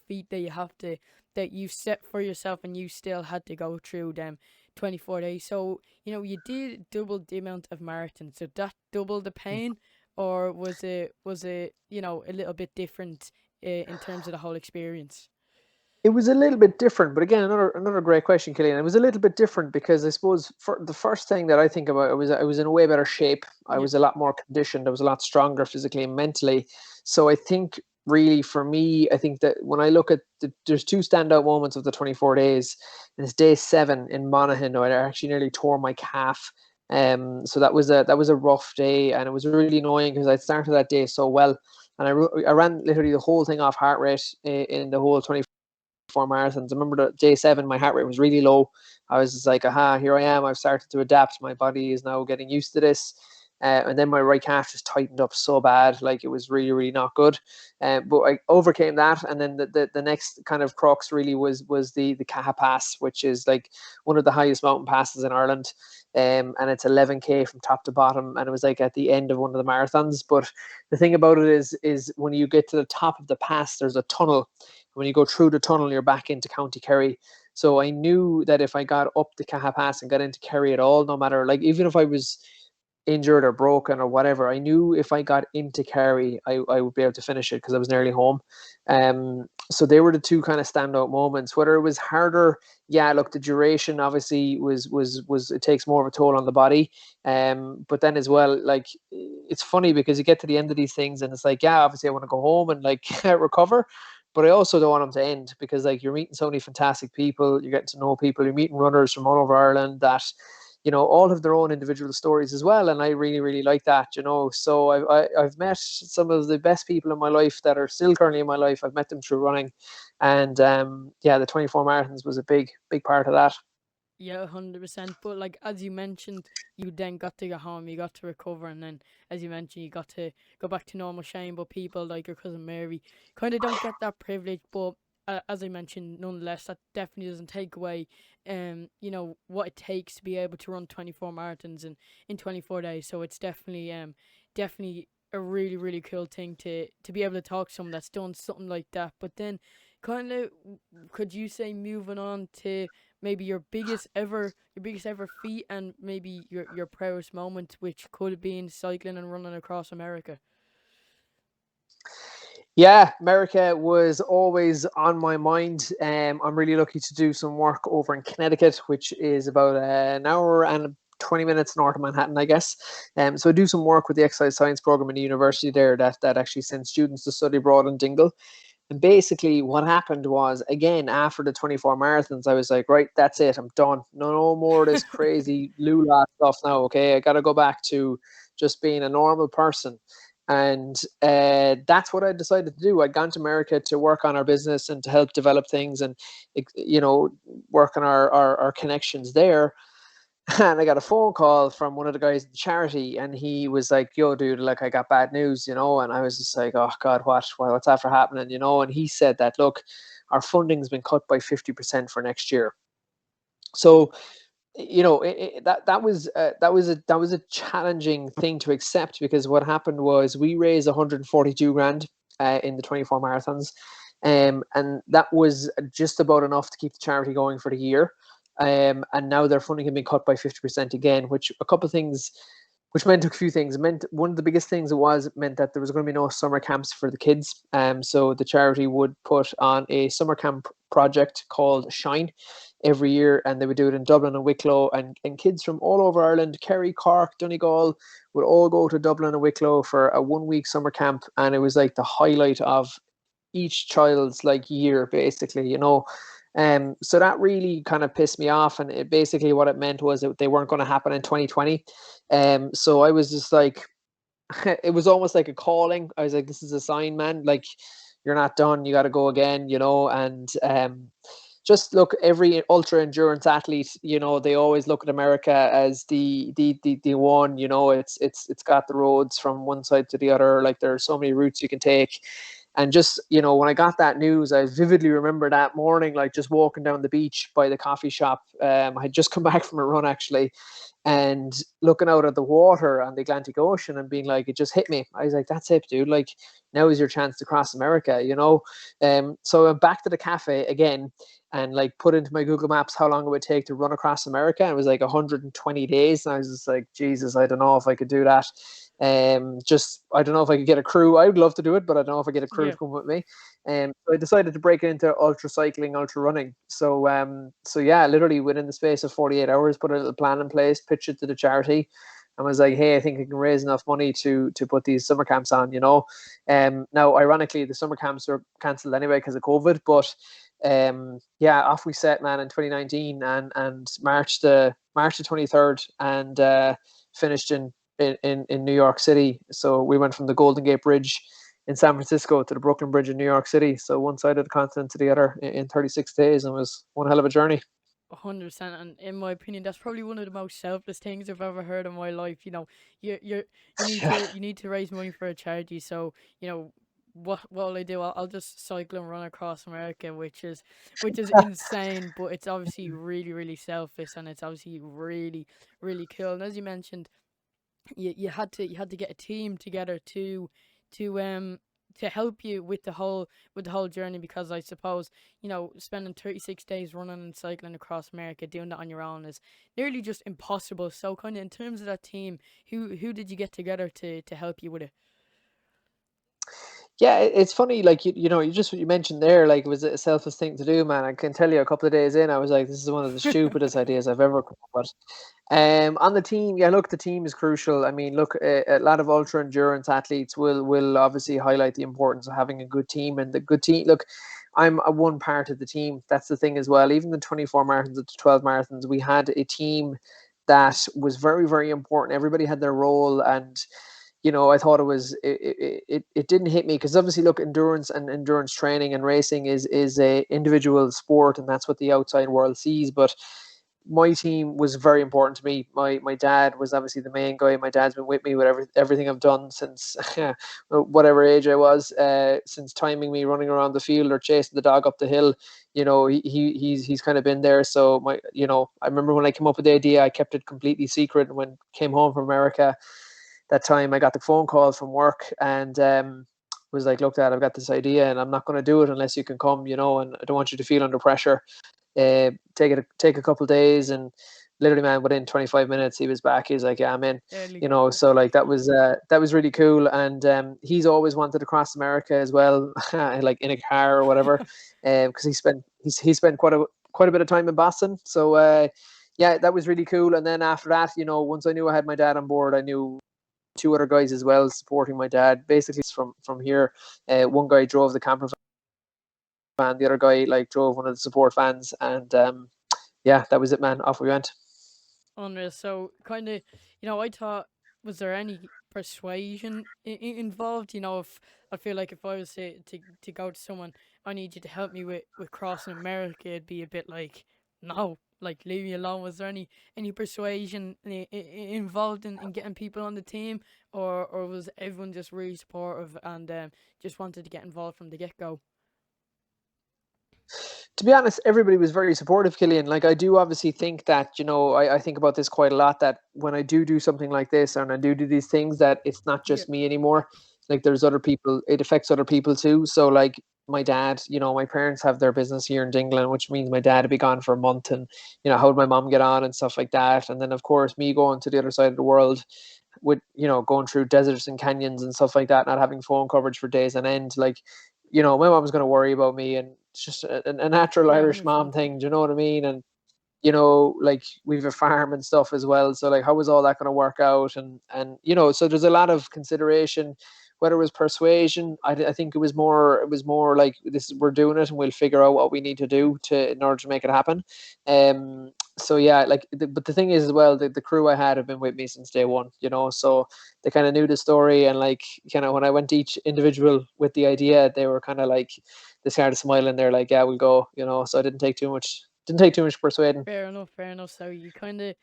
feat that you set for yourself, and you still had to go through them 24 days. So you did double the amount of marathons. So that double the pain, or was it a little bit different in terms of the whole experience? It was a little bit different, but again, another great question, Killian. It was a little bit different because I suppose for the first thing that I think about, I was in a way better shape. I was a lot more conditioned. I was a lot stronger physically and mentally. So I think really for me, I think that when I look at there's two standout moments of the 24 days. And it's day 7 in Monaghan. I actually nearly tore my calf. So that was a rough day, and it was really annoying because I started that day so well, and I ran literally the whole thing off heart rate in the whole 24 marathons. I remember that day 7, my heart rate was really low. I was just like, aha, here I am. I've started to adapt. My body is now getting used to this. And then my right calf just tightened up so bad. Like, it was really, really not good. But I overcame that. And then the next kind of crux really was the Caja Pass, which is like one of the highest mountain passes in Ireland. And it's 11K from top to bottom. And it was like at the end of one of the marathons. But the thing about it is when you get to the top of the pass, there's a tunnel. When you go through the tunnel, you're back into County Kerry. So I knew that if I got up the Caja Pass and got into Kerry at all, no matter, like, even if I was injured or broken or whatever, I knew if I got into Kerry, I would be able to finish it because I was nearly home. So they were the two kind of standout moments. Whether it was harder, yeah, look, the duration obviously was it takes more of a toll on the body. But then as well, like, it's funny because you get to the end of these things and it's like, yeah, obviously I want to go home and like recover. But I also don't want them to end because like you're meeting so many fantastic people, you're getting to know people, you're meeting runners from all over Ireland that, all have their own individual stories as well. And I really, really like that, So I've met some of the best people in my life that are still currently in my life. I've met them through running. And yeah, the 24 marathons was a big, big part of that. Yeah, 100%. But like as you mentioned, you then got to go home, you got to recover, and then as you mentioned, you got to go back to normal Shane. But people like your cousin Mary kind of don't get that privilege. But as I mentioned, nonetheless, that definitely doesn't take away, what it takes to be able to run 24 marathons in 24 days. So it's definitely a really really cool thing to be able to talk to someone that's done something like that. But then, kind of, could you say moving on to maybe your biggest ever feat and maybe your proudest moment, which could have been cycling and running across America? Yeah, America was always on my mind. I'm really lucky to do some work over in Connecticut, which is about an hour and 20 minutes north of Manhattan, I guess. So I do some work with the exercise science program in the university there that actually sends students to study abroad in Dingle. And basically what happened was, again, after the 24 marathons, I was like, right, that's it. I'm done. No more of this crazy lula stuff now. Okay. I got to go back to just being a normal person. And that's what I decided to do. I'd gone to America to work on our business and to help develop things and, work on our connections there. And I got a phone call from one of the guys in the charity, and he was like, "Yo, dude, like I got bad news, And I was just like, "Oh God, what's after happening?" And he said that, "Look, our funding's been cut by 50% for next year." So, that was a challenging thing to accept, because what happened was we raised 142 grand in the 24 marathons, and that was just about enough to keep the charity going for the year. And now their funding had been cut by 50% again, which meant a few things. It meant, one of the biggest things it meant that there was going to be no summer camps for the kids. So the charity would put on a summer camp project called Shine every year, and they would do it in Dublin and Wicklow, and kids from all over Ireland, Kerry, Cork, Donegal, would all go to Dublin and Wicklow for a 1 week summer camp, and it was like the highlight of each child's like year, basically. So that really kind of pissed me off, and basically what it meant was that they weren't going to happen in 2020. So I was just like, it was almost like a calling. I was like, this is a sign, man. Like, you're not done. You got to go again, And just look, every ultra endurance athlete, they always look at America as the one. It's got the roads from one side to the other. Like, there are so many routes you can take. And just, when I got that news, I vividly remember that morning, like just walking down the beach by the coffee shop. I had just come back from a run, actually, and looking out at the water on the Atlantic Ocean and being like, it just hit me. I was like, that's it, dude. Like, now is your chance to cross America, So I'm back to the cafe again and like put into my Google Maps how long it would take to run across America. And it was like 120 days. And I was just like, Jesus, I don't know if I could do that. I don't know if I could get a crew. I would love to do it, but I don't know if I get a crew to come with me. So I decided to break it into ultra cycling, ultra running. So yeah, literally within the space of 48 hours, put a little plan in place, pitched it to the charity, and was like, hey, I think I can raise enough money to put these summer camps on, Now, ironically, the summer camps were cancelled anyway because of COVID, but yeah, off we set, man, in 2019, and March the 23rd, and finished in New York City. So we went from the Golden Gate Bridge in San Francisco to the Brooklyn Bridge in New York City. So one side of the continent to the other in 36 days, and it was one hell of a journey. 100%, and in my opinion, that's probably one of the most selfless things I've ever heard in my life. You need to raise money for a charity. So what will I do? I'll just cycle and run across America, which is insane. But it's obviously really really selfish, and it's obviously really really cool. And as you mentioned, you had to get a team together to to help you with the whole journey, because I suppose, you know, spending 36 days running and cycling across America, doing that on your own is nearly just impossible. So kind of in terms of that team, who did you get together to help you with it? Yeah, it's funny, like you know, you just what you mentioned there, like it was a selfless thing to do, man. I can tell you, a couple of days in, I was like, this is one of the stupidest ideas I've ever come up with. On the team, yeah, look, the team is crucial. I mean, look, a lot of ultra endurance athletes will obviously highlight the importance of having a good team, and the good team. Look, I'm a one part of the team. That's the thing as well. Even the 24 marathons, the 12 marathons, we had a team that was very, very important. Everybody had their role, and you know, I thought it didn't hit me because obviously, look, endurance and endurance training and racing is a individual sport, and that's what the outside world sees. But my team was very important to me. My dad was obviously the main guy. My dad's been with me with everything I've done since whatever age I was, since timing me running around the field or chasing the dog up the hill. You know, he's kind of been there. So you know, I remember when I came up with the idea, I kept it completely secret. And when came home from America, that time I got the phone call from work and was like, look, Dad, I've got this idea and I'm not going to do it unless you can come, you know, and I don't want you to feel under pressure. Take a couple of days, and literally, man, within 25 minutes he was back. He's like, yeah, I'm in. Early. You know, so like that was really cool. And he's always wanted to cross America as well, like in a car or whatever, because he spent quite a bit of time in Boston. So yeah, that was really cool. And then after that, you know, once I knew I had my dad on board, I knew two other guys as well supporting my dad. Basically, from here, one guy drove the camper van, the other guy like drove one of the support vans, and yeah, that was it, man. Off we went. Unreal. So kind of, you know, I thought, was there any persuasion involved? You know, if I feel like if I was to go to someone, I need you to help me with crossing America, it'd be a bit like, no, like leave me alone. Was there any persuasion involved in getting people on the team, or was everyone just really supportive and just wanted to get involved from the get go? To be honest, everybody was very supportive, Killian. Like, I do obviously think that, you know, I think about this quite a lot, that when I do something like this and I do these things, that it's not just me anymore. Like, there's other people, it affects other people too. So like my dad, you know, my parents have their business here in England, which means my dad would be gone for a month, and, you know, how would my mom get on and stuff like that. And then of course me going to the other side of the world with, you know, going through deserts and canyons and stuff like that, not having phone coverage for days on end. Like, you know, my mom's going to worry about me, and it's just a natural Yeah, Irish mom 100%. thing. Do you know what I mean? And, you know, like we've a farm and stuff as well. So like, how is all that going to work out? And, you know, so there's a lot of consideration. Whether it was persuasion, I think it was more like, this we're doing it and we'll figure out what we need to do in order to make it happen. So yeah, like, but the thing is as well, the crew I had have been with me since day one, you know, so they kind of knew the story. And like, you know, when I went to each individual with the idea, they were kind of like, they started smiling. They're like, yeah, we'll go, you know. So I didn't take too much persuading. Fair enough. Fair enough. So you kind of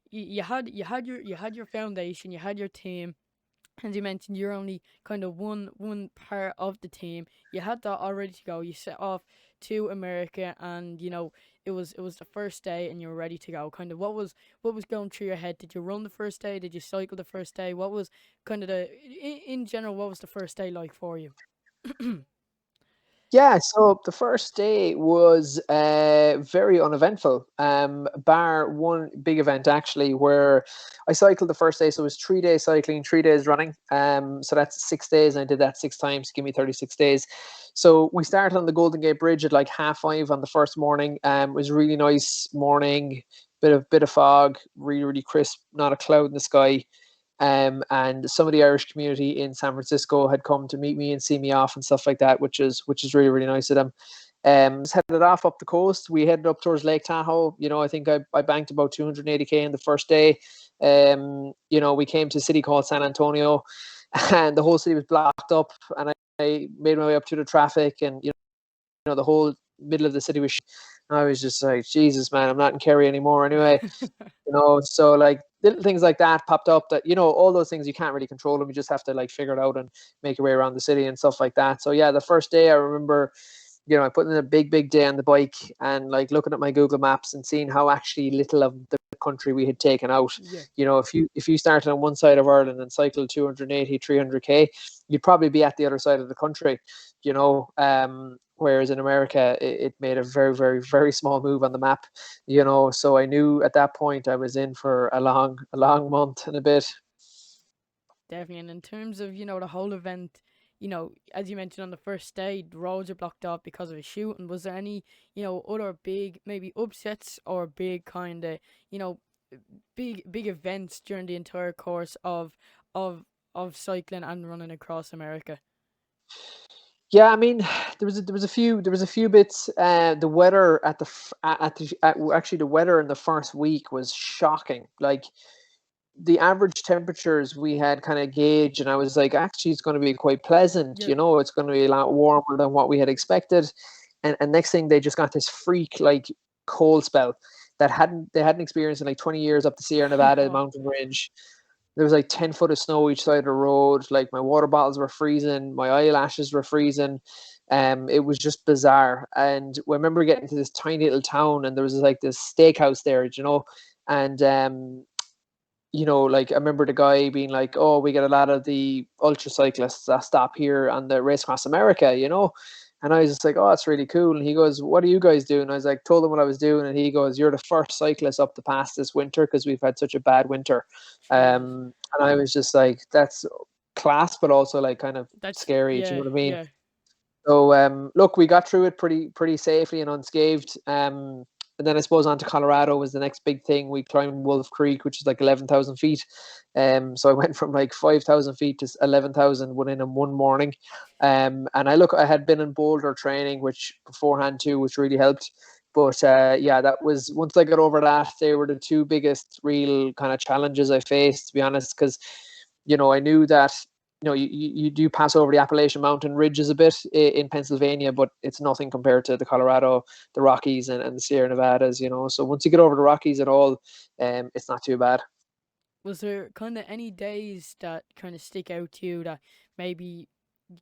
you had your foundation, you had your team. As you mentioned, you're only kind of one part of the team. You had that all ready to go. You set off to America, and you know it was the first day, and you were ready to go. Kind of what was going through your head? Did you run the first day? Did you cycle the first day? What was kind of in general? What was the first day like for you? Yeah, so the first day was very uneventful, bar one big event actually, where I cycled the first day. So it was 3 days cycling, 3 days running. So that's 6 days, and I did that 6 times, give me 36 days. So we started on the Golden Gate Bridge at like 5:30 on the first morning. It was a really nice morning, bit of fog, really, really crisp, not a cloud in the sky. And some of the Irish community in San Francisco had come to meet me and see me off and stuff like that, which is really, really nice of them. Just headed off up the coast. We headed up towards Lake Tahoe. You know, I think I banked about 280K in the first day. You know, we came to a city called San Antonio, and the whole city was blocked up. And I made my way up to the traffic, and you know, the whole middle of the city was. I was just like, Jesus, man, I'm not in Kerry anymore anyway. You know, so like little things like that popped up, that, you know, all those things you can't really control them. You just have to like figure it out and make your way around the city and stuff like that. So yeah, the first day I remember, you know, I put in a big day on the bike and like looking at my Google Maps and seeing how actually little of the country we had taken out. Yeah. You know, if you started on one side of Ireland and cycled 280, 300k, you'd probably be at the other side of the country. You know, whereas in America, it made a very, very, very small move on the map. You know, so I knew at that point I was in for a long month and a bit. Definitely. And in terms of, the whole event, as you mentioned on the first day, the roads are blocked off because of a shooting. Was there any, other big maybe upsets or big kind of, big events during the entire course of cycling and running across America? Yeah, I mean, there was a few bits. The weather actually the weather in the first week was shocking. Like, the average temperatures we had kind of gauged, and I was like, actually, it's going to be quite pleasant. Yeah. You know, it's going to be a lot warmer than what we had expected. And next thing, they just got this freak like cold spell that they hadn't experienced in like 20 years up the Sierra Nevada Oh, mountain range. There was like 10 foot of snow each side of the road. Like, my water bottles were freezing, my eyelashes were freezing. It was just bizarre. And I remember getting to this tiny little town, and there was like this steakhouse there, you know, and like, I remember the guy being like, "Oh, we get a lot of the ultra cyclists that stop here on the Race Across America," you know. And I was just like, "Oh, that's really cool." And he goes, "What are you guys doing?" I was like, told him what I was doing, and he goes, "You're the first cyclist up the pass this winter because we've had such a bad winter." Jesus. And I was just like, "That's class, but also like kind of That's, scary." Do you yeah, know what I mean? yeah. So look, we got through it pretty safely and unscathed. And then I suppose on to Colorado was the next big thing. We climbed Wolf Creek, which is like 11,000 feet. So I went from like 5,000 feet to 11,000 within one morning. And I had been in boulder training, which beforehand too, which really helped. But yeah, that was, once I got over that, they were the two biggest real kind of challenges I faced, to be honest, because I knew that you do pass over the Appalachian Mountain ridges a bit in Pennsylvania, but it's nothing compared to the Colorado, the Rockies, and the Sierra Nevadas, So once you get over the Rockies at all, it's not too bad. Was there kind of any days that kind of stick out to you that maybe,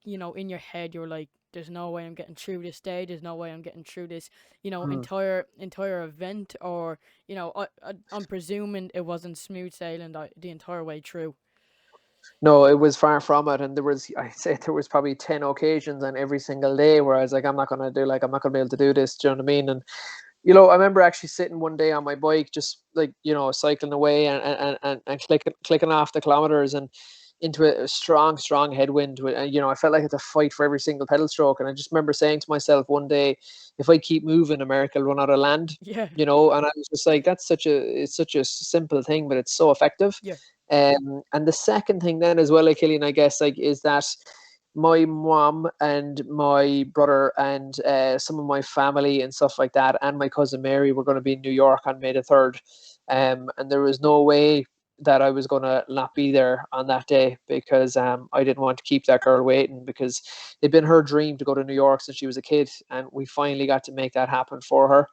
in your head you're like, there's no way I'm getting through this day, there's no way I'm getting through this, Mm. entire event, or, I'm presuming it wasn't smooth sailing the entire way through. No, it was far from it. And I'd say there was probably 10 occasions on every single day where I was like, I'm not going to be able to do this. Do you know what I mean? And, I remember actually sitting one day on my bike, just like, cycling away and clicking off the kilometers and into a strong, strong headwind. And, I felt like I had to fight for every single pedal stroke. And I just remember saying to myself one day, if I keep moving, America will run out of land, Yeah, and I was just like, it's such a simple thing, but it's so effective. yeah, And the second thing then as well, like, Killian, I guess, like, is that my mom and my brother and some of my family and stuff like that, and my cousin Mary were going to be in New York on May the 3rd. And there was no way that I was going to not be there on that day, because I didn't want to keep that girl waiting, because it'd been her dream to go to New York since she was a kid, and we finally got to make that happen for her.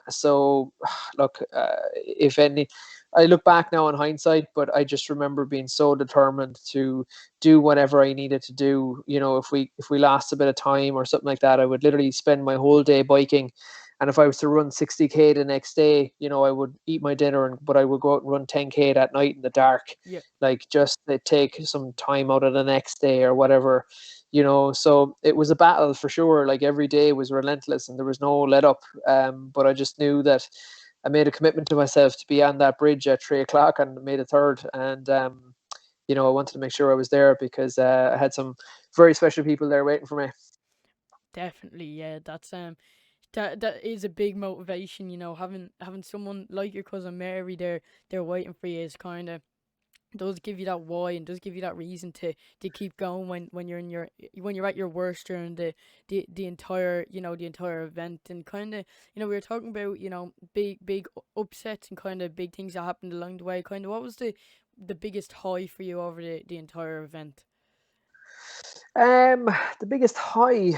So look, if any, I look back now in hindsight, but I just remember being so determined to do whatever I needed to do. If we lost a bit of time or something like that, I would literally spend my whole day biking. And if I was to run 60k the next day, I would eat my dinner, but I would go out and run 10k that night in the dark, yeah. like, just to take some time out of the next day or whatever. So it was a battle for sure. Like, every day was relentless and there was no let up. But I just knew that I made a commitment to myself to be on that bridge at 3 o'clock on May the 3rd. And, I wanted to make sure I was there, because I had some very special people there waiting for me. Definitely, yeah. That's that is a big motivation, having someone like your cousin Mary there waiting for you is kind of does give you that why, and does give you that reason to keep going when you're when you're at your worst during the entire the entire event. And kind of, we were talking about, big upsets and kind of big things that happened along the way. Kind of, what was the biggest high for you over the entire event? The biggest high,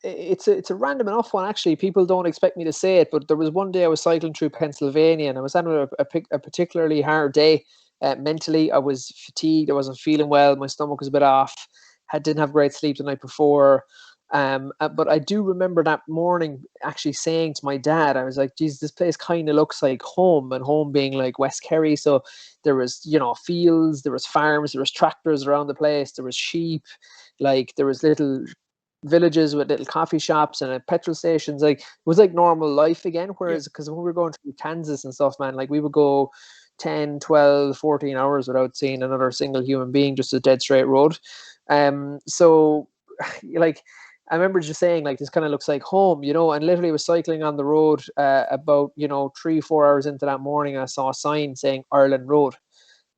it's a random enough one, actually. People don't expect me to say it, but there was one day I was cycling through Pennsylvania, and I was having a particularly hard day. Mentally, I was fatigued. I wasn't feeling well. My stomach was a bit off. Didn't have great sleep the night before. But I do remember that morning actually saying to my dad, I was like, geez, this place kind of looks like home, and home being like West Kerry. So there was, fields, there was farms, there was tractors around the place, there was sheep, like there was little villages with little coffee shops and petrol stations. Like it was like normal life again. Yeah. Whereas, because when we were going through Kansas and stuff, man, like we would go 10, 12, 14 hours without seeing another single human being, just a dead straight road. So like, I remember just saying, like, this kind of looks like home, and literally was cycling on the road about, 3-4 hours into that morning. I saw a sign saying Ireland Road.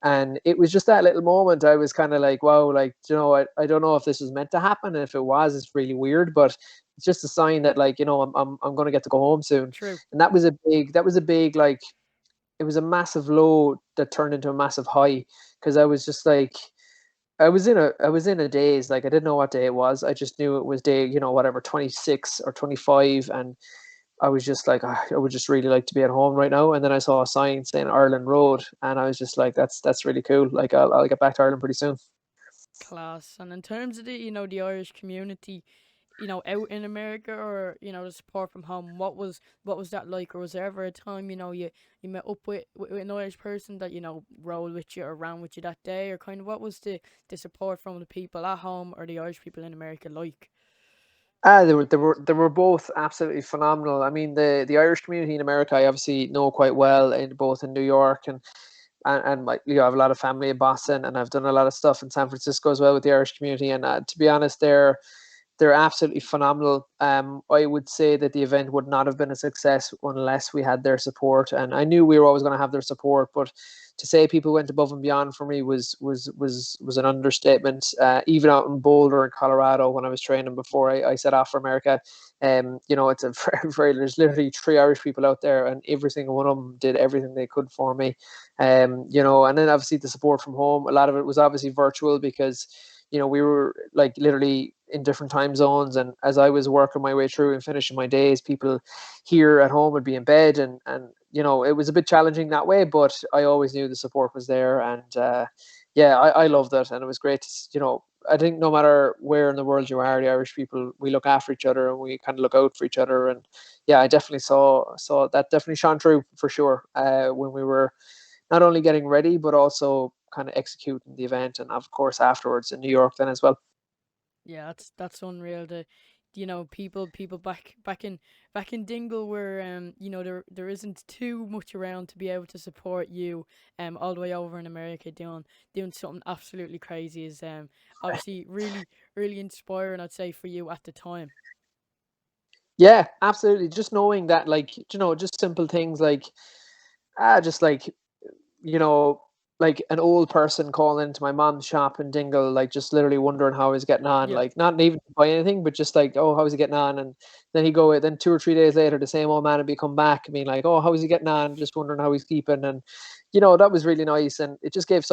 And it was just that little moment. I was kind of like, wow, like, I don't know if this was meant to happen. And if it was, it's really weird, but it's just a sign that, like, I'm going to get to go home soon. True. And that was a big, like, it was a massive low that turned into a massive high. Cause I was just like, I was in a daze. Like I didn't know what day it was. I just knew it was day, whatever, 26 or 25. And I was just like, I would just really like to be at home right now. And then I saw a sign saying Ireland Road, and I was just like, that's really cool. Like I'll get back to Ireland pretty soon. Class. And in terms of the Irish community, out in America, or the support from home, what was that like? Or was there ever a time you met up with an Irish person that rolled with you or ran with you that day, or kind of what was the support from the people at home or the Irish people in America like? They were both absolutely phenomenal. I mean, the Irish community in America, I obviously know quite well, both in New York and I have a lot of family in Boston, and I've done a lot of stuff in San Francisco as well with the Irish community. And to be honest, they're absolutely phenomenal. I would say that the event would not have been a success unless we had their support, and I knew we were always going to have their support. But to say people went above and beyond for me was an understatement. Even out in Boulder in Colorado, when I was training before I set off for America, it's a there's literally 3 Irish people out there, and every single one of them did everything they could for me. And then obviously the support from home, a lot of it was obviously virtual because we were like literally in different time zones. And as I was working my way through and finishing my days, people here at home would be in bed, and it was a bit challenging that way, but I always knew the support was there. And I loved it. And it was great to, I think no matter where in the world you are, the Irish people, we look after each other and we kind of look out for each other. And yeah, I definitely saw that definitely shone through for sure when we were not only getting ready, but also kind of executing the event, and of course afterwards in New York then as well. Yeah, that's unreal. People back in Dingle, where there isn't too much around to be able to support you all the way over in America doing something absolutely crazy is obviously really really inspiring, I'd say, for you at the time. Yeah, absolutely. Just knowing that, like, just simple things like just like you know, like an old person calling into my mom's shop in Dingle, like just literally wondering how he's getting on, Yeah, like not even to buy anything, but just like, oh, how's he getting on? And then then 2 or 3 days later, the same old man would be come back, being like, oh, how's he getting on? Just wondering how he's keeping. And that was really nice, and it just gave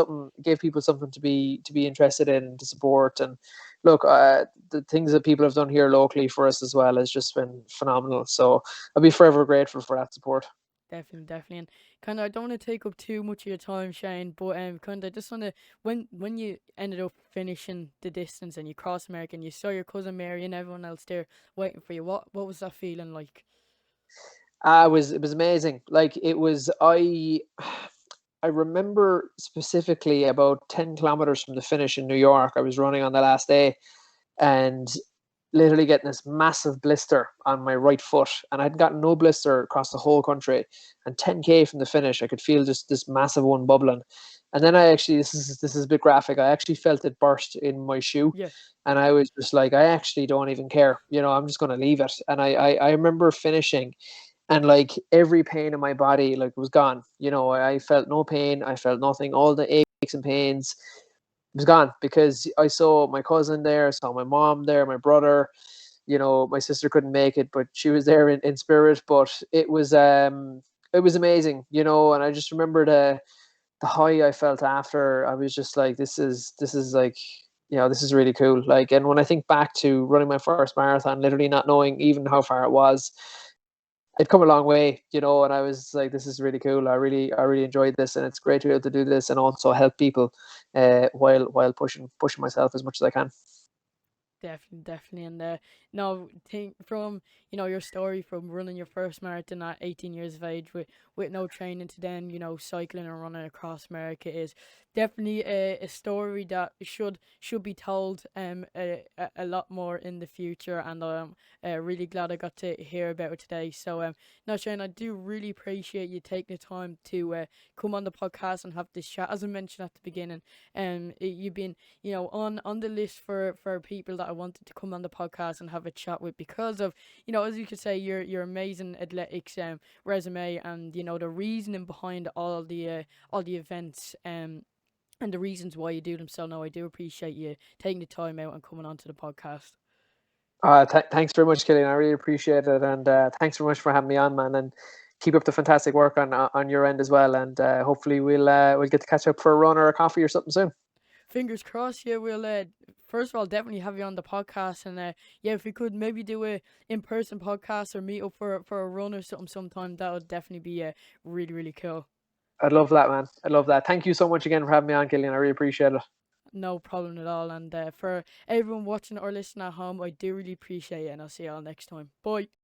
people something to be interested in and to support. And look, the things that people have done here locally for us as well has just been phenomenal. So I'll be forever grateful for that support. definitely. And kind of, I don't want to take up too much of your time, Shane, but kind of just want to, when you ended up finishing the distance and you crossed America and you saw your cousin Mary and everyone else there waiting for you, what was that feeling like? It was amazing. Like it was, I remember specifically about 10 kilometers from the finish in New York. I was running on the last day, and literally getting this massive blister on my right foot, and I'd gotten no blister across the whole country. And 10K from the finish, I could feel just this massive one bubbling. And then I actually, this is a bit graphic, I actually felt it burst in my shoe. Yeah, And I was just like, I actually don't even care, I'm just going to leave it. And I remember finishing, and like every pain in my body like was gone. I felt no pain, I felt nothing. All the aches and pains was gone, because I saw my cousin there, I saw my mom there, my brother. My sister couldn't make it, but she was there in spirit. But it was amazing. And I just remember the high I felt after. I was just like, this is like, this is really cool. Like, and when I think back to running my first marathon, literally not knowing even how far it was, it'd come a long way, and I was like, this is really cool. I really enjoyed this, and it's great to be able to do this and also help people while pushing myself as much as I can. Definitely. And no, think from your story from running your first marathon at 18 years of age with no training to then cycling and running across America is definitely a story that should be told a lot more in the future. And I'm really glad I got to hear about it today. So now Shane, I do really appreciate you taking the time to come on the podcast and have this chat. As I mentioned at the beginning, you've been on the list for people that I wanted to come on the podcast and have a chat with because of, as you could say, your amazing athletics resume and, the reasoning behind all the events and the reasons why you do them. So no, I do appreciate you taking the time out and coming onto the podcast. Thanks very much, Killian. I really appreciate it, and thanks very much for having me on, man. And keep up the fantastic work on your end as well. And hopefully we'll get to catch up for a run or a coffee or something soon. Fingers crossed. Yeah, we'll first of all definitely have you on the podcast, and yeah, if we could maybe do a in-person podcast or meet up for a run or something sometime, that would definitely be really, really cool. I'd love that, man. I'd love that. Thank you so much again for having me on, Killian. I really appreciate it. No problem at all. And for everyone watching or listening at home, I do really appreciate it, and I'll see you all next time. Bye.